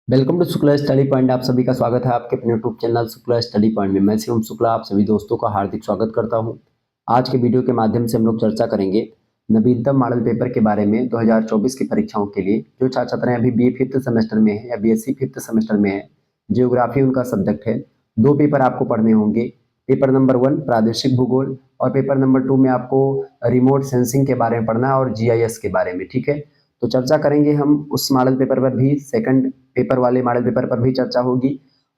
Welcome to Shukla study point. आप सभी का स्वागत है आपके अपने YouTube channel Shukla study point में। मैं शिवम शुक्ला आप सभी दोस्तों का हार्दिक स्वागत करता हूं। आज के वीडियो के माध्यम से हम लोग चर्चा करेंगे नवीनतम मॉडल पेपर के बारे में 2024 की परीक्षाओं के लिए। जो छात्र छात्राएं अभी बी फिफ्थ सेमेस्टर में है या बीएससी फिफ्थ सेमेस्टर में है, जियोग्राफी उनका सब्जेक्ट है। दो पेपर आपको पढ़ने होंगे। पेपर नंबर 1 प्रादेशिक भूगोल और पेपर नंबर 2 में आपको रिमोट सेंसिंग के बारे में पढ़ना है और जीआईएस के बारे में। ठीक है, तो चर्चा करेंगे हम उस मॉडल पेपर पर भी। सेकंड पेपर वाले मॉडल पेपर पर भी चर्चा होगी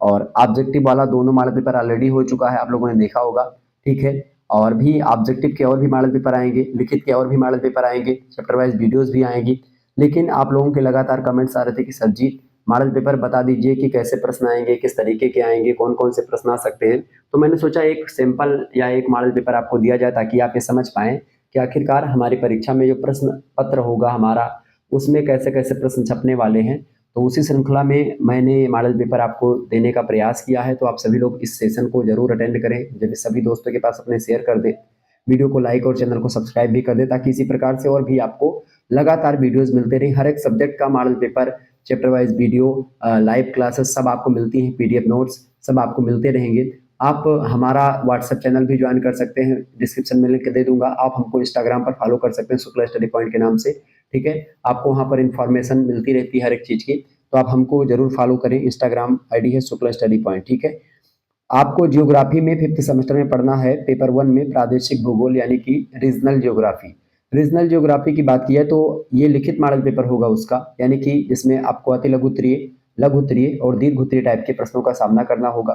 और ऑब्जेक्टिव वाला दोनों मॉडल पेपर ऑलरेडी हो चुका है, आप लोगों ने देखा होगा। ठीक है, और भी ऑब्जेक्टिव के और भी मॉडल पेपर आएंगे, लिखित के और भी मॉडल पेपर आएंगे, चैप्टर वाइज वीडियोस भी आएंगी। लेकिन आप लोगों के लगातार कमेंट्स आ रहे थे कि सर जी मॉडल पेपर बता दीजिए कि कैसे प्रश्न आएंगे, किस तरीके के आएंगे, कौन कौन से प्रश्न आ सकते हैं। तो मैंने सोचा एक सैंपल या एक मॉडल पेपर आपको दिया जाए ताकि आप ये समझ पाएं कि आखिरकार हमारी परीक्षा में जो प्रश्न पत्र होगा हमारा, उसमें कैसे कैसे प्रश्न छपने वाले हैं। तो उसी श्रृंखला में मैंने मॉडल पेपर आपको देने का प्रयास किया है। तो आप सभी लोग इस सेशन को जरूर अटेंड करें, जब सभी दोस्तों के पास अपने शेयर कर दें, वीडियो को लाइक और चैनल को सब्सक्राइब भी कर दें, ताकि इसी प्रकार से और भी आपको लगातार वीडियोस मिलते रहें। हर एक सब्जेक्ट का model paper, chapter wise video, live classes सब आपको मिलती हैं, पीडीएफ नोट्स सब आपको मिलते रहेंगे। आप हमारा व्हाट्सएप चैनल भी ज्वाइन कर सकते हैं, डिस्क्रिप्शन में लिंक दे दूंगा। आप हमको इंस्टाग्राम पर फॉलो कर सकते हैं शुक्ला स्टडी पॉइंट के नाम से। ठीक है, आपको वहाँ पर इंफॉर्मेशन मिलती रहती है हर एक चीज़ की, तो आप हमको जरूर फॉलो करें। इंस्टाग्राम आईडी है शुक्ला स्टडी पॉइंट। ठीक है, आपको जियोग्राफी में फिफ्थ सेमेस्टर में पढ़ना है पेपर 1 में प्रादेशिक भूगोल यानी कि रीजनल जियोग्राफी। रीजनल जियोग्राफी की बात की है तो ये लिखित मॉडल पेपर होगा उसका, यानी कि इसमें आपको अति लघु उत्तरीय, लघु उत्तरीय और दीर्घ उत्तरीय टाइप के प्रश्नों का सामना करना होगा।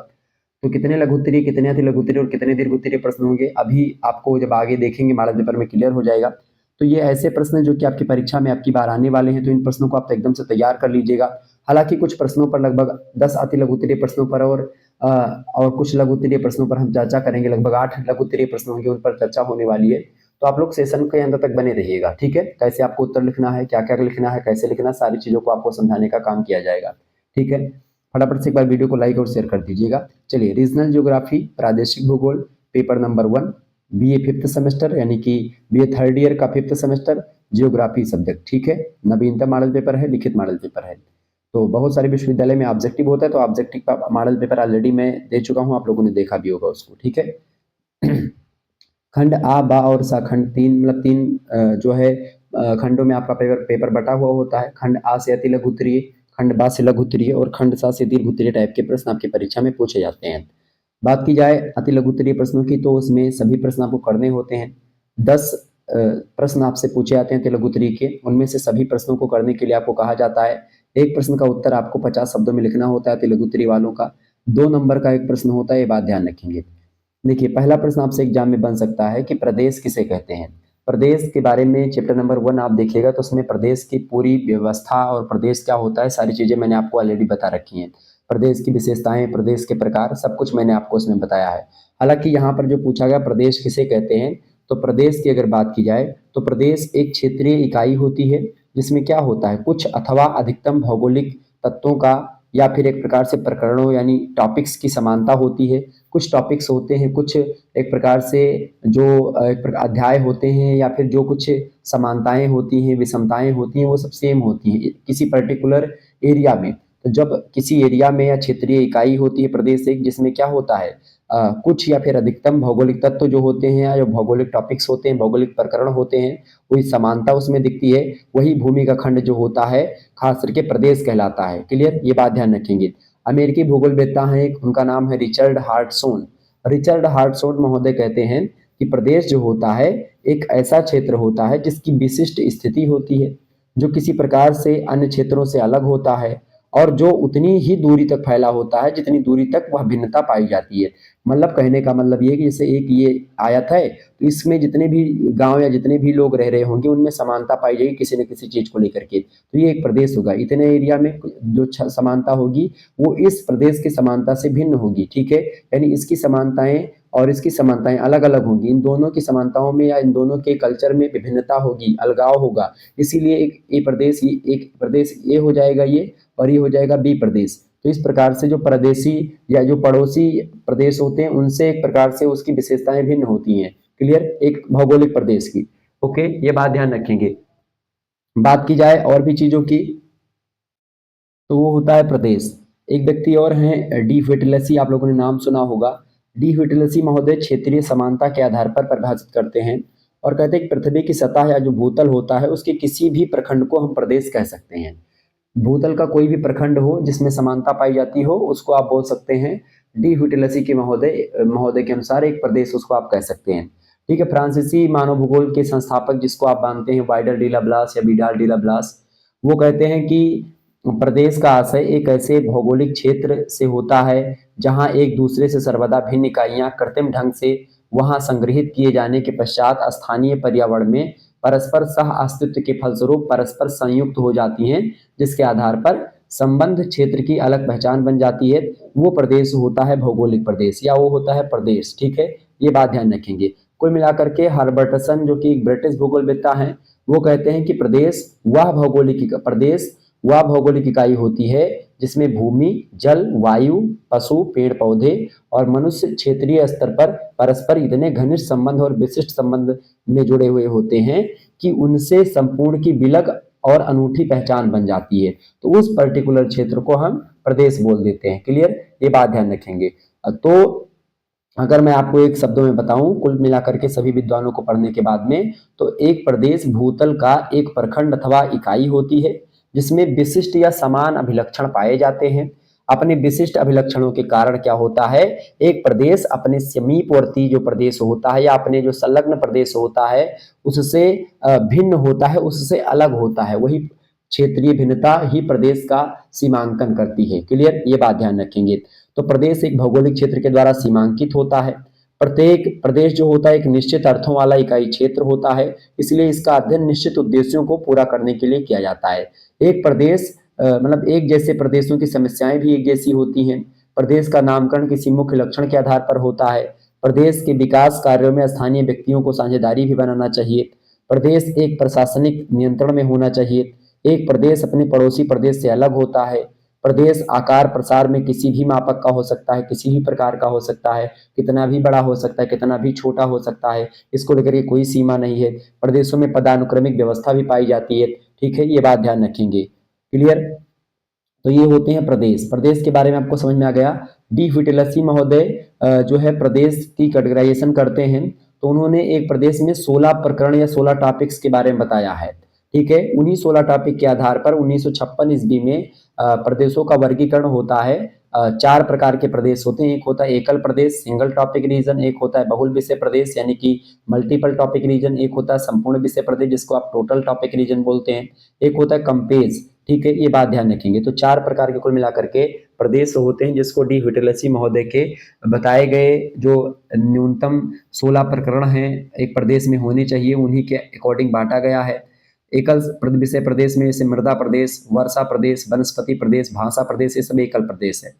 तो कितने लघु उत्तरीय, कितने अति लघु उत्तरीय और कितने दीर्घ उत्तरीय प्रश्न होंगे, अभी आपको जब आगे देखेंगे मॉडल पेपर में क्लियर हो जाएगा। तो ये ऐसे प्रश्न जो कि आपकी परीक्षा में आपकी बार आने वाले हैं, तो इन प्रश्नों को आप एकदम से तैयार कर लीजिएगा। हालांकि कुछ प्रश्नों पर लगभग 10 अति लघु उत्तरीय प्रश्नों पर और कुछ लघु उत्तरीय प्रश्नों पर हम चर्चा करेंगे। लगभग 8 लघु उत्तरीय प्रश्न होंगे, उन पर चर्चा होने वाली है। तो आप लोग सेशन के अंत तक बने रहिएगा। ठीक है, कैसे आपको उत्तर लिखना है, क्या क्या लिखना है, कैसे लिखना है, सारी चीजों को आपको समझाने का काम किया जाएगा। ठीक है, फटाफट से एक बार वीडियो को लाइक और शेयर कर दीजिएगा। चलिए, रीजनल ज्योग्राफी प्रादेशिक भूगोल paper number 1, BA fifth semester यानी कि बीए थर्ड ईयर का फिफ्थ सेमेस्टर, जियोग्राफी सब्जेक्ट। ठीक है, नवीनतम मॉडल पेपर है, लिखित मॉडल पेपर है। तो बहुत सारे विश्वविद्यालय में ऑब्जेक्टिव होता है, तो ऑब्जेक्टिव का मॉडल पेपर ऑलरेडी मैं दे चुका हूं, आप लोगों ने देखा भी होगा उसको। ठीक है, खंड आ, बा और सा, खंड 3 मतलब 3 जो है खंडों में आपका पेपर बटा हुआ होता है। खंड आ से अति लघु उत्तरीय, खंड बा से लघु उत्तरीय और खंड सा से दीर्घ उत्तरीय टाइप के प्रश्न आपकी परीक्षा में पूछे जाते हैं। बात की जाए अति लघु उत्तरीय प्रश्नों की, तो उसमें सभी प्रश्न आपको करने होते हैं। 10 प्रश्न आपसे पूछे जाते हैं अति लघु उत्तरीय के। उनमें से सभी प्रश्नों को करने के लिए आपको कहा जाता है एक प्रश्न का उत्तर आपको 50 शब्दों में लिखना होता है अति लघु उत्तरीय वालों का। 2 नंबर का एक प्रश्न होता है, ये बात ध्यान रखेंगे। देखिए, पहला प्रश्न आपसे एग्जाम में बन सकता है कि प्रदेश किसे कहते हैं। प्रदेश के बारे में चैप्टर नंबर 1 आप देखिएगा तो उसमें प्रदेश की पूरी व्यवस्था और प्रदेश क्या होता है, सारी चीजें मैंने आपको ऑलरेडी बता रखी हैं। प्रदेश की विशेषताएं, प्रदेश के प्रकार, सब कुछ मैंने आपको उसमें बताया है। हालांकि यहाँ पर जो पूछा गया प्रदेश किसे कहते हैं, तो प्रदेश की अगर बात की जाए तो प्रदेश एक क्षेत्रीय इकाई होती है, जिसमें क्या होता है कुछ अथवा अधिकतम भौगोलिक तत्वों का या फिर एक प्रकार से प्रकरणों यानी टॉपिक्स की समानता होती है। कुछ टॉपिक्स होते हैं, कुछ एक प्रकार से जो अध्याय होते हैं या फिर जो कुछ समानताएं होती हैं, विषमताएं होती हैं, वो सब सेम होती हैं किसी पर्टिकुलर एरिया में। तो जब किसी एरिया में या क्षेत्रीय इकाई होती है प्रदेश एक, जिसमें क्या होता है कुछ या फिर अधिकतम भौगोलिक तत्व जो होते हैं या जो भौगोलिक टॉपिक्स होते हैं, भौगोलिक प्रकरण होते हैं, वही समानता उसमें दिखती है, वही भूमि का खंड जो होता है खास करके प्रदेश कहलाता है। क्लियर, ये बात ध्यान रखेंगे। अमेरिकी भूगोलवेत्ता हैं एक, उनका नाम है रिचर्ड हार्टसोन। रिचर्ड हार्टसोन महोदय कहते हैं कि प्रदेश जो होता है एक ऐसा क्षेत्र होता है जिसकी विशिष्ट स्थिति होती है, जो किसी प्रकार से अन्य क्षेत्रों से अलग होता है और जो उतनी ही दूरी तक फैला होता है जितनी दूरी तक वह भिन्नता पाई जाती है। मतलब कहने का मतलब ये है कि जैसे एक ये आयत है, तो इसमें जितने भी गांव या जितने भी लोग रह रहे होंगे उनमें समानता पाई जाएगी किसी न किसी चीज को लेकर के। तो ये एक प्रदेश होगा। इतने एरिया में जो समानता होगी वो इस प्रदेश की समानता से भिन्न होगी। ठीक है, यानी इसकी समानताएं और इसकी समानताएं अलग अलग होंगी। इन दोनों की समानताओं में या इन दोनों के कल्चर में विभिन्नता होगी, अलगाव होगा। इसीलिए एक प्रदेश ये हो जाएगा ये, और ये हो जाएगा बी प्रदेश। तो इस प्रकार से जो प्रदेशी या जो पड़ोसी प्रदेश होते हैं उनसे एक प्रकार से उसकी विशेषताएं भिन्न होती हैं। क्लियर, एक भौगोलिक प्रदेश की। ओके, ये बात ध्यान रखेंगे। बात की जाए और भी चीजों की, तो वो होता है प्रदेश। एक व्यक्ति और हैं डी विटलेसी, आप लोगों ने नाम सुना होगा। डी विटलेसी महोदय क्षेत्रीय समानता के आधार पर परिभाषित करते हैं और कहते हैं कि पृथ्वी की सतह या जो भूतल होता है उसके किसी भी प्रखंड को हम प्रदेश कह सकते हैं। भूतल का कोई भी प्रखंड हो जिसमें समानता पाई जाती हो उसको आप बोल सकते हैं डी विटलेसी के महोदय महोदय के अनुसार एक प्रदेश उसको आप कह सकते हैं। ठीक है, फ्रांसीसी मानव भूगोल के संस्थापक जिसको आप मानते हैं वाइडर डी लाब्लास या विडाल डी लाब्लास, वो कहते हैं कि प्रदेश का आशय एक ऐसे भौगोलिक क्षेत्र से होता है जहां एक दूसरे से सर्वदा भिन्न इकाइयां कृत्रिम ढंग से वहां संग्रहित किए जाने के पश्चात स्थानीय पर्यावरण में परस्पर सह अस्तित्व के फलस्वरूप परस्पर संयुक्त हो जाती हैं, जिसके आधार पर संबंध क्षेत्र की अलग पहचान बन जाती है। वो प्रदेश होता है भौगोलिक प्रदेश या वो होता है प्रदेश। ठीक है, ये बात ध्यान रखेंगे। कुल मिलाकर के हर्बर्टसन जो कि एक ब्रिटिश भूगोलवेत्ता हैं, वो कहते हैं कि प्रदेश वह भौगोलिक इकाई होती है जिसमें भूमि, जल, वायु, पशु, पेड़ पौधे और मनुष्य क्षेत्रीय स्तर पर परस्पर इतने घनिष्ठ संबंध और विशिष्ट संबंध में जुड़े हुए होते हैं कि उनसे संपूर्ण की विलग और अनूठी पहचान बन जाती है। तो उस पर्टिकुलर क्षेत्र को हम प्रदेश बोल देते हैं। क्लियर, ये बात ध्यान रखेंगे। तो अगर मैं आपको एक शब्दों में बताऊं कुल मिलाकर के सभी विद्वानों को पढ़ने के बाद में, तो एक प्रदेश भूतल का एक प्रखंड अथवा इकाई होती है जिसमें विशिष्ट या समान अभिलक्षण पाए जाते हैं। अपने विशिष्ट अभिलक्षणों के कारण क्या होता है, एक प्रदेश अपने समीपवर्ती जो प्रदेश होता है या अपने जो संलग्न प्रदेश होता है उससे भिन्न होता है, उससे अलग होता है। वही क्षेत्रीय भिन्नता ही प्रदेश का सीमांकन करती है। क्लियर, ये बात ध्यान रखेंगे। तो प्रदेश एक भौगोलिक क्षेत्र के द्वारा सीमांकित होता है। प्रत्येक प्रदेश जो होता है एक निश्चित अर्थों वाला इकाई क्षेत्र होता है, इसलिए इसका अध्ययन निश्चित उद्देश्यों को पूरा करने के लिए किया जाता है। एक प्रदेश मतलब एक जैसे प्रदेशों की समस्याएं भी एक जैसी होती हैं। प्रदेश का नामकरण किसी मुख्य लक्षण के आधार पर होता है। प्रदेश के विकास कार्यों में स्थानीय व्यक्तियों को साझेदारी भी बनाना चाहिए। प्रदेश एक प्रशासनिक नियंत्रण में होना चाहिए। एक प्रदेश अपने पड़ोसी प्रदेश से अलग होता है। प्रदेश आकार प्रसार में किसी भी मापक का हो सकता है, किसी भी प्रकार का हो सकता है, कितना भी बड़ा हो सकता है, कितना भी छोटा हो सकता है, इसको लेकर के कोई सीमा नहीं है। प्रदेशों में पदानुक्रमिक व्यवस्था भी पाई जाती है। ठीक है, ये बात ध्यान रखेंगे। क्लियर, तो ये होते हैं प्रदेश। प्रदेश के बारे में आपको समझ में आ गया। डी विटलेसी महोदय जो है प्रदेश की कैटेगराइजेशन करते हैं, तो उन्होंने एक प्रदेश में 16 प्रकरण या 16 टॉपिक्स के बारे में बताया है। ठीक है, उन्हीं 16 टॉपिक के आधार पर 1956 ईस्वी में प्रदेशों का वर्गीकरण होता है। 4 प्रकार के प्रदेश होते हैं। एक होता है एकल प्रदेश, सिंगल टॉपिक रीजन। एक होता है बहुल विषय प्रदेश यानी कि मल्टीपल टॉपिक रीजन। एक होता है संपूर्ण विषय प्रदेश जिसको आप टोटल टॉपिक रीजन बोलते हैं। एक होता है कंपेज। ठीक है, ये बात ध्यान रखेंगे। तो 4 प्रकार के कुल मिलाकर के प्रदेश होते हैं जिसको डी विटलेसी महोदय के बताए गए जो न्यूनतम 16 प्रकरण हैं एक प्रदेश में होने चाहिए, उन्हीं के अकॉर्डिंग बांटा गया है। एकल विषय प्रदेश में जैसे मृदा प्रदेश, वर्षा प्रदेश, वनस्पति प्रदेश, भाषा प्रदेश, ये सब एकल प्रदेश है।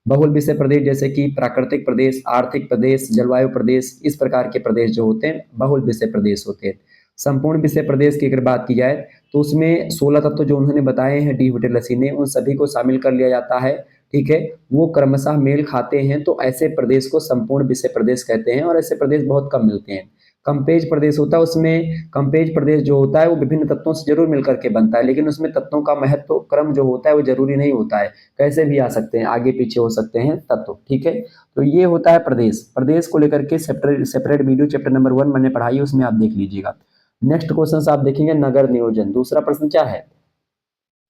बहुल विषय प्रदेश जैसे कि प्राकृतिक प्रदेश, आर्थिक प्रदेश, जलवायु प्रदेश, इस प्रकार के प्रदेश जो होते हैं बहुल विषय प्रदेश होते हैं। संपूर्ण विषय प्रदेश की अगर बात की जाए तो उसमें 16 तत्व जो उन्होंने बताए हैं डी विटलेसी ने, उन सभी को शामिल कर लिया जाता है। ठीक है, वो क्रमशः मेल खाते हैं, तो ऐसे प्रदेश को संपूर्ण विषय प्रदेश कहते हैं और ऐसे प्रदेश बहुत कम मिलते हैं। कंपेज प्रदेश होता है, उसमें कंपेज प्रदेश जो होता है वो विभिन्न तत्वों से जरूर मिलकर के बनता है, लेकिन उसमें तत्वों का महत्व क्रम जो होता है वो जरूरी नहीं होता है, कैसे भी आ सकते हैं, आगे पीछे हो सकते हैं तत्व। ठीक है, तो ये होता है प्रदेश। प्रदेश को लेकर के सेपरेट वीडियो चैप्टर नंबर 1 मैंने पढ़ाई है, उसमें आप देख लीजिएगा। नेक्स्ट क्वेश्चन आप देखेंगे नगर नियोजन। दूसरा प्रश्न क्या है,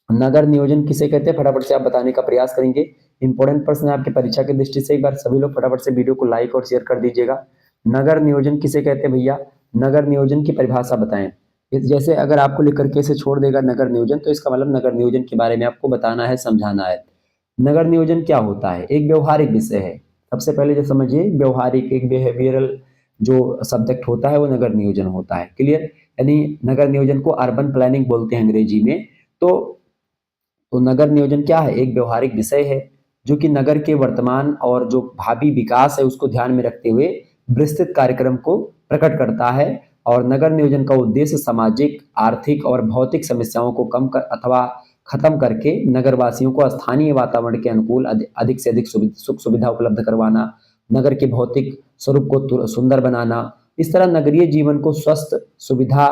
नगर नियोजन किसे कहते हैं, फटाफट से आप बताने का प्रयास करेंगे। इंपॉर्टेंट प्रश्न है आपकी परीक्षा की दृष्टि से। एक बार सभी लोग फटाफट से वीडियो को लाइक और शेयर कर दीजिएगा। नगर नियोजन किसे कहते हैं भैया, नगर नियोजन की परिभाषा बताएं। जैसे अगर आपको लिख करके इसे छोड़ देगा नगर नियोजन, तो इसका मतलब नगर नियोजन के बारे में आपको बताना है, समझाना है। नगर नियोजन क्या होता है, एक व्यवहारिक विषय है। सबसे पहले जो समझिए व्यवहारिक, एक बिहेवियरल जो सब्जेक्ट होता है वो नगर नियोजन होता है। क्लियर, यानी नगर नियोजन को अर्बन प्लानिंग बोलते हैं अंग्रेजी में। तो नगर नियोजन क्या है, एक व्यवहारिक विषय है जो कि नगर के वर्तमान और जो भावी विकास है उसको ध्यान में रखते हुए विस्तृत कार्यक्रम को प्रकट करता है। और नगर नियोजन का उद्देश्य सामाजिक, आर्थिक और भौतिक समस्याओं को कम कर अथवा खत्म करके नगरवासियों को स्थानीय वातावरण के अनुकूल अधिक से अधिक सुख सुविधा उपलब्ध करवाना, नगर के भौतिक स्वरूप को सुंदर बनाना, इस तरह नगरीय जीवन को स्वस्थ, सुविधा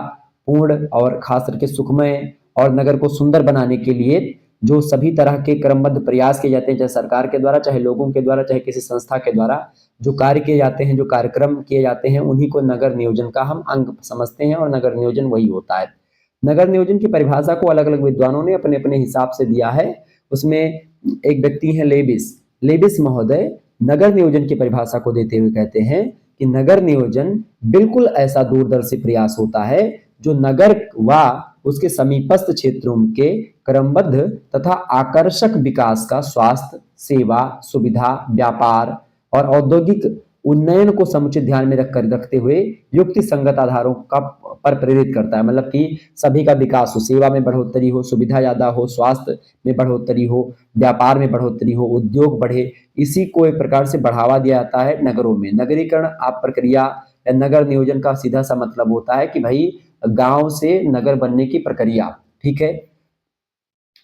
पूर्ण और खास करके सुखमय और नगर को सुंदर बनाने के लिए जो सभी तरह के क्रमबद्ध प्रयास किए जाते हैं, चाहे सरकार के द्वारा, चाहे लोगों के द्वारा, चाहे किसी संस्था के द्वारा जो कार्य किए जाते हैं, जो कार्यक्रम किए जाते हैं, उन्हीं को नगर नियोजन का हम अंग समझते हैं और नगर नियोजन वही होता है। नगर नियोजन की परिभाषा को अलग अलग विद्वानों ने अपने अपने हिसाब से दिया है। उसमें एक व्यक्ति है लेबिस। लेबिस महोदय नगर नियोजन की परिभाषा को देते हुए कहते हैं कि नगर नियोजन बिल्कुल ऐसा दूरदर्शी प्रयास होता है जो नगर व उसके समीपस्थ क्षेत्रों के क्रमबद्ध तथा आकर्षक विकास का स्वास्थ्य, सेवा, सुविधा, व्यापार और औद्योगिक उन्नयन को समुचित ध्यान में रखते हुए युक्ति संगत आधारों का पर प्रेरित करता है। मतलब कि सभी का विकास हो, सेवा में बढ़ोतरी हो, सुविधा ज्यादा हो, स्वास्थ्य में बढ़ोतरी हो, व्यापार में बढ़ोतरी हो, उद्योग बढ़े, इसी को एक प्रकार से बढ़ावा दिया जाता है नगरों में। नगरीकरण आप प्रक्रिया या नगर नियोजन का सीधा सा मतलब होता है कि भाई गांव से नगर बनने की प्रक्रिया। ठीक है।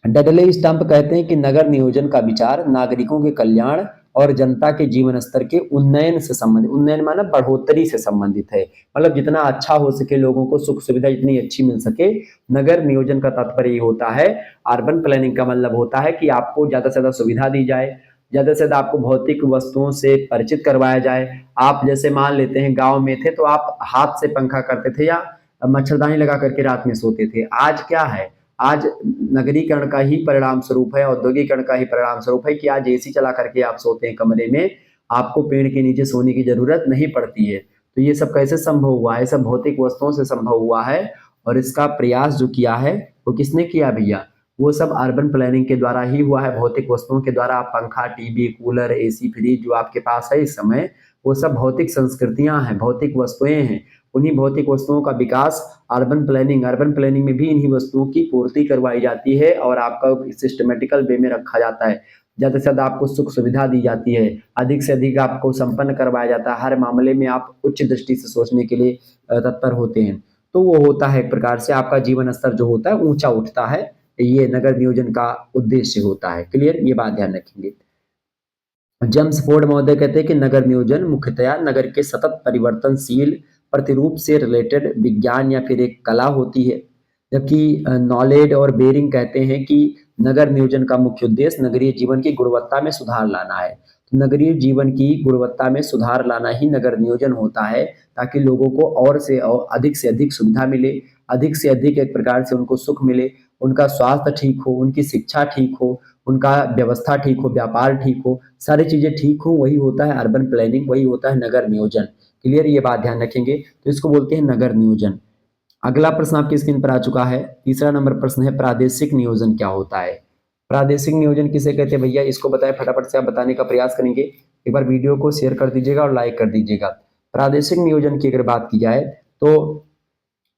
डडले स्टंप कहते हैं कि नगर नियोजन का विचार नागरिकों के कल्याण और जनता के जीवन स्तर के उन्नयन से संबंधित, उन्नयन माना बढ़ोतरी से संबंधित है। मतलब जितना अच्छा हो सके, लोगों को सुख सुविधा जितनी अच्छी मिल सके, नगर नियोजन का तात्पर्य ये होता है। अर्बन प्लानिंग का मतलब होता है कि आपको ज्यादा से ज्यादा सुविधा दी जाए, ज्यादा से ज्यादा आपको भौतिक वस्तुओं से परिचित करवाया जाए। आप जैसे मान लेते हैं गांव में थे तो आप हाथ से पंखा करते थे या मच्छरदानी लगा करके रात में सोते थे। आज क्या है, आज नगरीकरण का ही परिणाम स्वरूप है, औद्योगिकरण का ही परिणाम स्वरूप है कि आज एसी चला करके आप सोते हैं कमरे में, आपको पेड़ के नीचे सोने की जरूरत नहीं पड़ती है। तो ये सब कैसे संभव हुआ है? सब भौतिक वस्तुओं से संभव हुआ है। और इसका प्रयास जो किया है वो किसने किया भैया? वो सब अर्बन प्लानिंग के द्वारा ही हुआ है। भौतिक वस्तुओं के द्वारा, आप पंखा, टीवी, कूलर, एसी, फ्रिज जो आपके पास है इस समय, वो सब भौतिक संस्कृतियां हैं, भौतिक वस्तुएं हैं। उन्हीं भौतिक वस्तुओं का विकास अर्बन प्लानिंग में भी इन्हीं वस्तुओं की पूर्ति करवाई जाती है और आपका सिस्टमेटिकल वे में रखा जाता है। ज्यादा से ज्यादा आपको सुख सुविधा दी जाती है, अधिक से अधिक आपको संपन्न करवाया जाता है। हर मामले में आप उच्च दृष्टि से सोचने के लिए तत्पर होते हैं। तो वो होता है एक प्रकार से आपका जीवन स्तर जो होता है ऊंचा उठता है। ये नगर नियोजन का उद्देश्य होता है। क्लियर? ये बात ध्यान रखेंगे। जेम्स फोर्ड महोदय कहते हैं कि नगर नियोजन मुख्यतया नगर के सतत परिवर्तनशील प्रतिरूप से रिलेटेड विज्ञान या फिर एक कला होती है। जबकि नॉलेज और बेरिंग कहते हैं कि नगर नियोजन का मुख्य उद्देश्य नगरीय जीवन की गुणवत्ता में सुधार लाना है। तो नगरीय जीवन की गुणवत्ता में सुधार लाना ही नगर नियोजन होता है, ताकि लोगों को और से अधिक सुविधा मिले, अधिक से अधिक एक प्रकार से उनको सुख मिले, उनका स्वास्थ्य ठीक हो, उनकी शिक्षा ठीक हो, उनका व्यवस्था ठीक हो, व्यापार ठीक हो, सारी चीजें ठीक हो। वही होता है अर्बन प्लानिंग, वही होता है नगर नियोजन। क्लियर? ये बात ध्यान रखेंगे। तो इसको बोलते हैं नगर नियोजन। अगला प्रश्न आपकी स्क्रीन पर आ चुका है। तीसरा नंबर प्रश्न है प्रादेशिक नियोजन क्या होता है? प्रादेशिक नियोजन किसे कहते हैं भैया? इसको बताएं, फटाफट से आप बताने का प्रयास करेंगे। एक बार वीडियो को शेयर कर दीजिएगा और लाइक कर दीजिएगा। प्रादेशिक नियोजन की अगर बात की जाए तो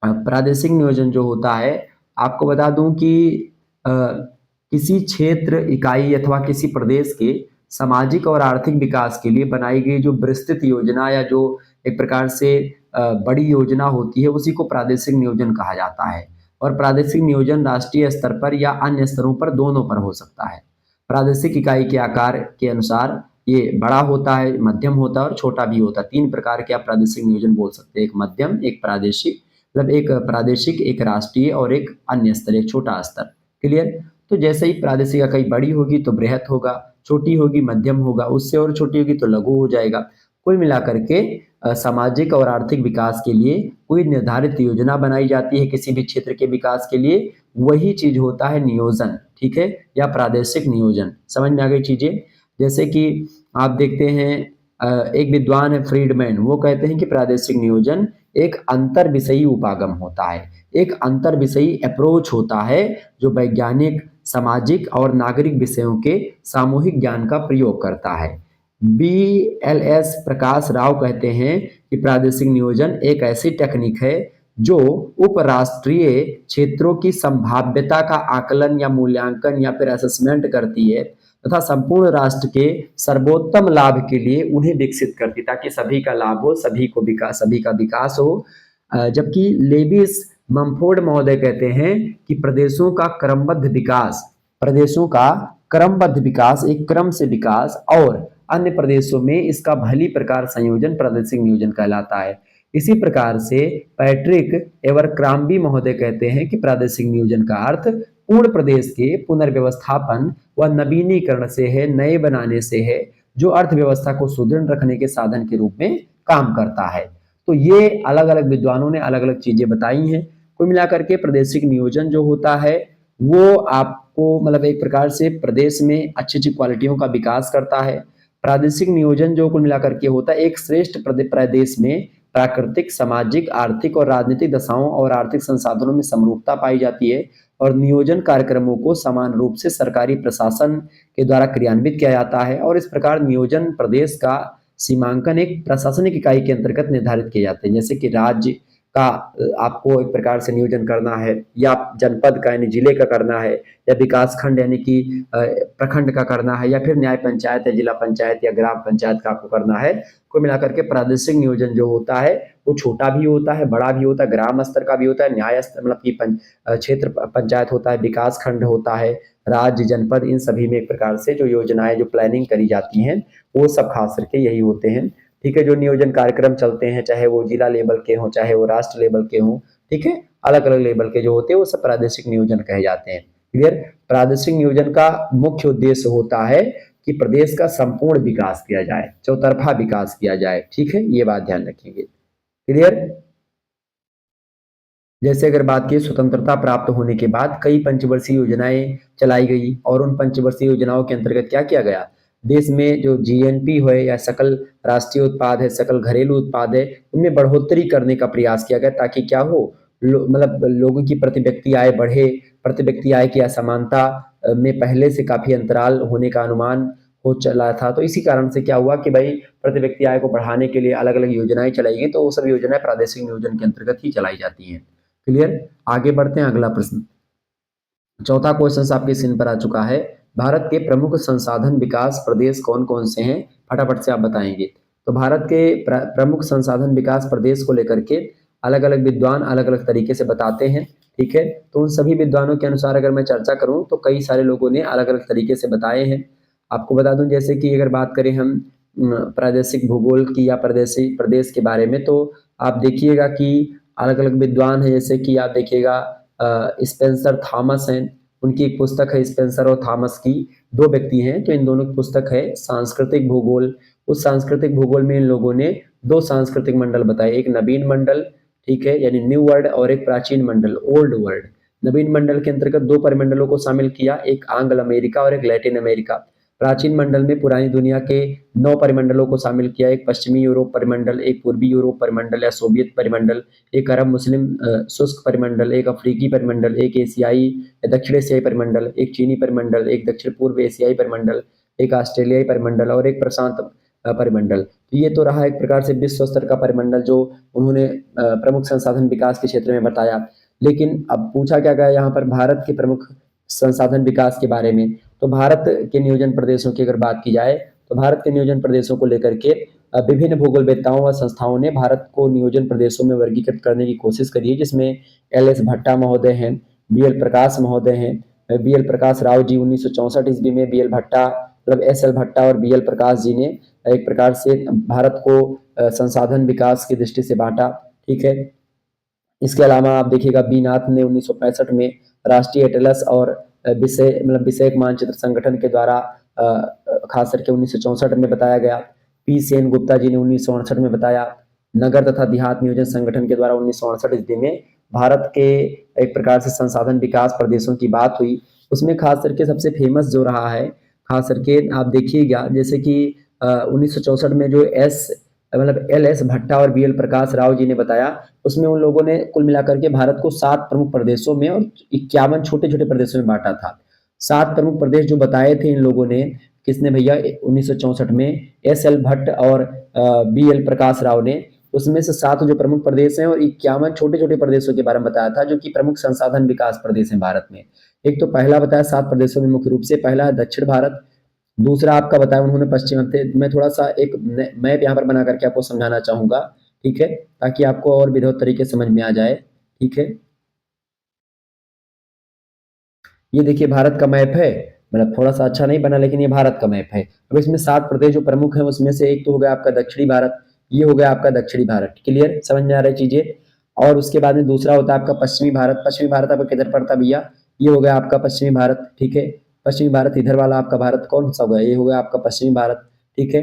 प्रादेशिक नियोजन जो होता है, आपको बता दूं कि किसी क्षेत्र, इकाई अथवा किसी प्रदेश के सामाजिक और आर्थिक विकास के लिए बनाई गई जो विस्तृत योजना या जो एक प्रकार से बड़ी योजना होती है, उसी को प्रादेशिक नियोजन कहा जाता है। और प्रादेशिक नियोजन राष्ट्रीय स्तर पर या अन्य स्तरों पर, दोनों पर हो सकता है। प्रादेशिक इकाई के आकार के अनुसार ये बड़ा होता है, मध्यम होता है और छोटा भी होता है। तीन प्रकार के आप प्रादेशिक नियोजन बोल सकते हैं, एक मध्यम, एक प्रादेशिक, मतलब एक प्रादेशिक, एक राष्ट्रीय और एक अन्य स्तर, एक छोटा स्तर। क्लियर? तो जैसे ही प्रादेशिक इकाई बड़ी होगी तो बृहत होगा, छोटी होगी मध्यम होगा, उससे और छोटी होगी तो लघु हो जाएगा। कुल मिलाकर के सामाजिक और आर्थिक विकास के लिए कोई निर्धारित योजना बनाई जाती है किसी भी क्षेत्र के विकास के लिए, वही चीज होता है नियोजन। ठीक है? या प्रादेशिक नियोजन। समझ में आ गई चीजें? जैसे कि आप देखते हैं एक विद्वान है फ्रीडमैन, वो कहते हैं कि प्रादेशिक नियोजन एक अंतर विषयी उपागम होता है, एक अंतर विषयी अप्रोच होता है जो वैज्ञानिक, सामाजिक और नागरिक विषयों के सामूहिक ज्ञान का प्रयोग करता है। BLS प्रकाश राव कहते हैं कि प्रादेशिक नियोजन एक ऐसी टेक्निक है जो उपराष्ट्रीय क्षेत्रों की संभाव्यता का आकलन या मूल्यांकन या फिर असेसमेंट करती है तथा संपूर्ण राष्ट्र के सर्वोत्तम लाभ के लिए उन्हें विकसित करती, ताकि सभी का लाभ हो, सभी का विकास हो। जबकि लेविस मम्फोर्ड महोदय कहते हैं कि प्रदेशों का क्रमबद्ध विकास, एक क्रम से विकास और अन्य प्रदेशों में इसका भली प्रकार संयोजन प्रादेशिक नियोजन कहलाता है। इसी प्रकार से पैट्रिक एवरक्राम्बी महोदय कहते हैं कि प्रादेशिक नियोजन का अर्थ पूर्ण प्रदेश के पुनर्व्यवस्थापन व नवीनीकरण से है, नए बनाने से है, जो अर्थव्यवस्था को सुदृढ़ रखने के साधन के रूप में काम करता है। तो ये अलग अलग विद्वानों ने अलग अलग चीजें बताई हैं। कुल मिलाकर के प्रादेशिक नियोजन जो होता है वो आपको मतलब एक प्रकार से प्रदेश में अच्छी अच्छी क्वालिटियों का विकास करता है। प्रादेशिक नियोजन जो कुल मिलाकर के होता है, एक श्रेष्ठ प्रदेश में प्राकृतिक, सामाजिक, आर्थिक और राजनीतिक दशाओं और आर्थिक संसाधनों में समरूपता पाई जाती है और नियोजन कार्यक्रमों को समान रूप से सरकारी प्रशासन के द्वारा क्रियान्वित किया जाता है और इस प्रकार नियोजन प्रदेश का सीमांकन एक प्रशासनिक इकाई के अंतर्गत निर्धारित किए जाते हैं। जैसे कि राज्य का आपको एक प्रकार से नियोजन करना है, या जनपद का यानी जिले का करना है, या विकास खंड यानी कि प्रखंड का करना है, या फिर न्याय पंचायत या जिला पंचायत या ग्राम पंचायत का आपको करना है। कुल मिलाकर के प्रादेशिक नियोजन जो होता है वो छोटा भी होता है, बड़ा भी होता है, ग्राम स्तर का भी होता है, न्याय स्तर मतलब कि क्षेत्र पंचायत होता है, विकास खंड होता है, राज्य, जनपद, इन सभी में एक प्रकार से जो योजनाएं जो प्लानिंग करी जाती हैं वो सब खास करके यही होते हैं। ठीक है, जो नियोजन कार्यक्रम चलते हैं चाहे वो जिला लेवल के हों चाहे वो राष्ट्र लेवल के हों, ठीक है, अलग अलग लेवल के जो होते हैं वो सब प्रादेशिक नियोजन कहे जाते हैं। क्लियर। प्रादेशिक नियोजन का मुख्य उद्देश्य होता है कि प्रदेश का संपूर्ण विकास किया जाए, चौतरफा विकास किया जाए। ठीक है, ये बात ध्यान रखेंगे। क्लियर। जैसे अगर बात की स्वतंत्रता प्राप्त होने के बाद कई पंचवर्षीय योजनाएं चलाई गई और उन पंचवर्षीय योजनाओं के अंतर्गत क्या किया गया, देश में जो जीएनपी है या सकल राष्ट्रीय उत्पाद है, सकल घरेलू उत्पाद है, उनमें बढ़ोतरी करने का प्रयास किया गया ताकि क्या हो, मतलब लोगों की प्रति व्यक्ति आय बढ़े। प्रति व्यक्ति आय की असमानता में पहले से काफी अंतराल होने का अनुमान हो चला था। तो इसी कारण से क्या हुआ कि भाई प्रति व्यक्ति आय को बढ़ाने के लिए अलग अलग योजनाएं चलाई गई, तो वो सब योजनाएं प्रादेशिक नियोजन के अंतर्गत ही चलाई जाती हैं। क्लियर। आगे बढ़ते हैं, अगला प्रश्न। चौथा क्वेश्चन आपके स्क्रीन पर आ चुका है। भारत के प्रमुख संसाधन विकास प्रदेश कौन कौन से हैं, फटाफट से आप बताएंगे। तो भारत के प्रमुख संसाधन विकास प्रदेश को लेकर के अलग अलग विद्वान अलग अलग तरीके से बताते हैं। ठीक है, तो उन सभी विद्वानों के अनुसार अगर मैं चर्चा करूं तो कई सारे लोगों ने अलग अलग तरीके से बताए हैं। आपको बता दूं जैसे कि अगर बात करें हम प्रादेशिक भूगोल की या प्रदेश के बारे में, तो आप देखिएगा कि अलग अलग विद्वान है। जैसे कि आप देखिएगा स्पेंसर थॉमस हैं, उनकी एक पुस्तक है स्पेंसर और थॉमस की, दो व्यक्ति हैं, तो इन दोनों की पुस्तक है सांस्कृतिक भूगोल। उस सांस्कृतिक भूगोल में इन लोगों ने दो सांस्कृतिक मंडल बताए, एक नवीन मंडल, ठीक है, यानी न्यू वर्ल्ड, और एक प्राचीन मंडल, ओल्ड वर्ल्ड। नवीन मंडल के अंतर्गत दो परिमंडलों को शामिल किया, एक आंग्ल अमेरिका और एक लैटिन अमेरिका। प्राचीन मंडल में पुरानी दुनिया के 9 परिमंडलों को शामिल किया, एक पश्चिमी यूरोप परिमंडल, एक पूर्वी यूरोप परिमंडल या सोवियत परिमंडल, एक अरब मुस्लिम शुष्क परिमंडल, एक अफ्रीकी परिमंडल, एक एशियाई या दक्षिण एशियाई परिमंडल, एक चीनी परिमंडल, एक दक्षिण पूर्व एशियाई परिमंडल, एक ऑस्ट्रेलियाई परिमंडल और एक प्रशांत परिमंडल। तो ये तो रहा एक प्रकार से विश्व स्तर का परिमंडल जो उन्होंने प्रमुख संसाधन विकास के क्षेत्र में बताया। लेकिन अब पूछा क्या गया यहाँ पर भारत के प्रमुख संसाधन विकास के बारे में। तो भारत के नियोजन प्रदेशों की अगर बात की जाए तो भारत के नियोजन प्रदेशों को लेकर के विभिन्न भूगोलवेत्ताओं व संस्थाओं ने भारत को नियोजन प्रदेशों में वर्गीकृत करने की कोशिश करी है, जिसमें एल.एस. भट्टा महोदय हैं, बी.एल. प्रकाश महोदय हैं। बी.एल. प्रकाश राव जी 1964 ईस्वी में बी.एल. भट्टा मतलब एस.एल. भट्टा और बी.एल. प्रकाश जी ने एक प्रकार से भारत को संसाधन विकास की दृष्टि से बांटा। ठीक है, इसके अलावा आप देखिएगा बी नाथ ने 1965 में राष्ट्रीय एटलस और विषयक मानचित्र संगठन के द्वारा खास करके 1964 में बताया गया। पी सेन गुप्ता जी ने 1968 में बताया। नगर तथा देहात नियोजन संगठन के द्वारा 1968 ईस्वी में भारत के एक प्रकार से संसाधन विकास प्रदेशों की बात हुई। उसमें खास करके सबसे फेमस जो रहा है, खास करके आप देखिएगा जैसे कि 1964 में जो एल.एस. भट्टा और बी.एल. प्रकाश राव जी ने बताया, उसमें उन लोगों ने कुल मिलाकर के भारत को 7 प्रमुख प्रदेशों में और 51 छोटे छोटे प्रदेशों में बांटा था। 7 प्रमुख प्रदेश जो बताए थे इन लोगों ने, किसने भैया, 1964 में एस.एल. भट्ट और बी.एल. प्रकाश राव ने। उसमें से 7 जो प्रमुख प्रदेश हैं और 51 छोटे छोटे प्रदेशों के बारे में बताया था, जो कि प्रमुख संसाधन विकास प्रदेश हैं भारत में। एक तो पहला बताया 7 प्रदेशों में मुख्य रूप से, पहला है दक्षिण भारत, दूसरा आपका बताया उन्होंने पश्चिम। मैं थोड़ा सा एक मैप यहाँ पर बना करके आपको समझाना चाहूंगा, ठीक है, ताकि आपको और विधिवत तरीके समझ में आ जाए। ठीक है, ये देखिए भारत का मैप है, मतलब थोड़ा सा अच्छा नहीं बना लेकिन ये भारत का मैप है। अब इसमें 7 प्रदेश जो प्रमुख हैं उसमें से एक तो हो गया आपका दक्षिणी भारत, ये हो गया आपका दक्षिणी भारत। क्लियर, समझ में आ रही चीजें। और उसके बाद में दूसरा होता है आपका पश्चिमी भारत। पश्चिमी भारत आपका किधर पड़ता है भैया, ये हो गया आपका पश्चिमी भारत। ठीक है, पश्चिमी भारत इधर वाला आपका भारत कौन सा हो गया, ये हो गया आपका पश्चिमी भारत। ठीक है,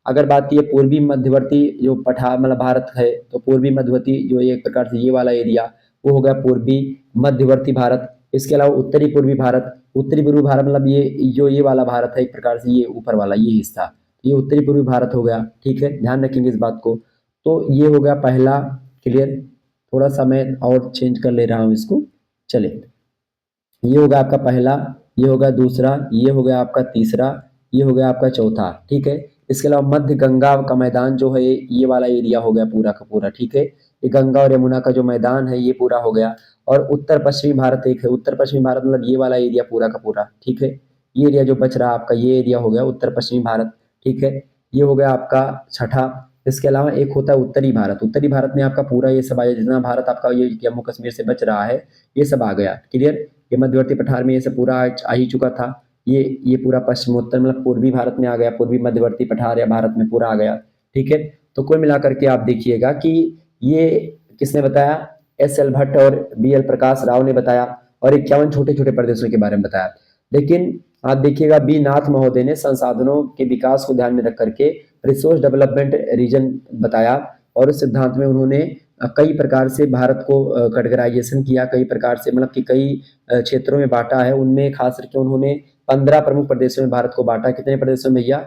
अगर बात की पूर्वी मध्यवर्ती जो पठार मतलब भारत है, तो पूर्वी मध्यवर्ती जो एक प्रकार से ये वाला एरिया वो हो गया पूर्वी मध्यवर्ती भारत। इसके अलावा उत्तरी पूर्वी भारत, उत्तरी पूर्वी भारत मतलब ये जो ये वाला भारत है एक प्रकार से ये ऊपर वाला ये हिस्सा, ये उत्तरी पूर्वी भारत हो गया। ठीक है, ध्यान रखेंगे इस बात को। तो ये हो गया पहला। क्लियर, थोड़ा सा मैं और चेंज कर ले रहा हूँ इसको। चले, ये हो गया आपका पहला, ये हो गया दूसरा, ये हो गया आपका तीसरा, ये हो गया आपका चौथा। ठीक है, इसके अलावा मध्य गंगा का मैदान जो है ये वाला एरिया हो गया पूरा का पूरा। ठीक है, ये गंगा और यमुना का जो मैदान है ये पूरा हो गया। और उत्तर पश्चिमी भारत एक है, उत्तर पश्चिमी भारत मतलब ये वाला एरिया पूरा का पूरा। ठीक है, ये एरिया जो बच रहा है आपका ये एरिया हो गया उत्तर पश्चिमी भारत। ठीक है, ये हो गया आपका छठा। इसके अलावा एक होता है उत्तरी भारत। उत्तरी भारत में आपका पूरा ये सब आ जाए, जितना भारत आपका ये जम्मू कश्मीर से बच रहा है ये सब आ गया। क्लियर, ये मध्यवर्ती पठार में ये सब पूरा आ ही चुका था। ये पूरा पश्चिमोत्तर मतलब पूर्वी भारत में आ गया, पूर्वी मध्यवर्ती पठार या भारत में पूरा आ गया। ठीक है, तो कुल मिलाकर के आप देखिएगा कि ये किसने बताया, एस एल भट्ट और बी एल प्रकाश राव ने बताया, और 51 छोटे छोटे प्रदेशों के बारे में बताया। लेकिन आप देखिएगा बी नाथ महोदय ने संसाधनों के विकास को ध्यान में रख करके रिसोर्स डेवलपमेंट रीजन बताया, और उस सिद्धांत में उन्होंने कई प्रकार से भारत को कैटेगराइजेशन किया, कई प्रकार से मतलब कि कई क्षेत्रों में बांटा है। उनमें खास करके उन्होंने 15 प्रमुख प्रदेशों में भारत को बांटा। कितने प्रदेशों में भैया,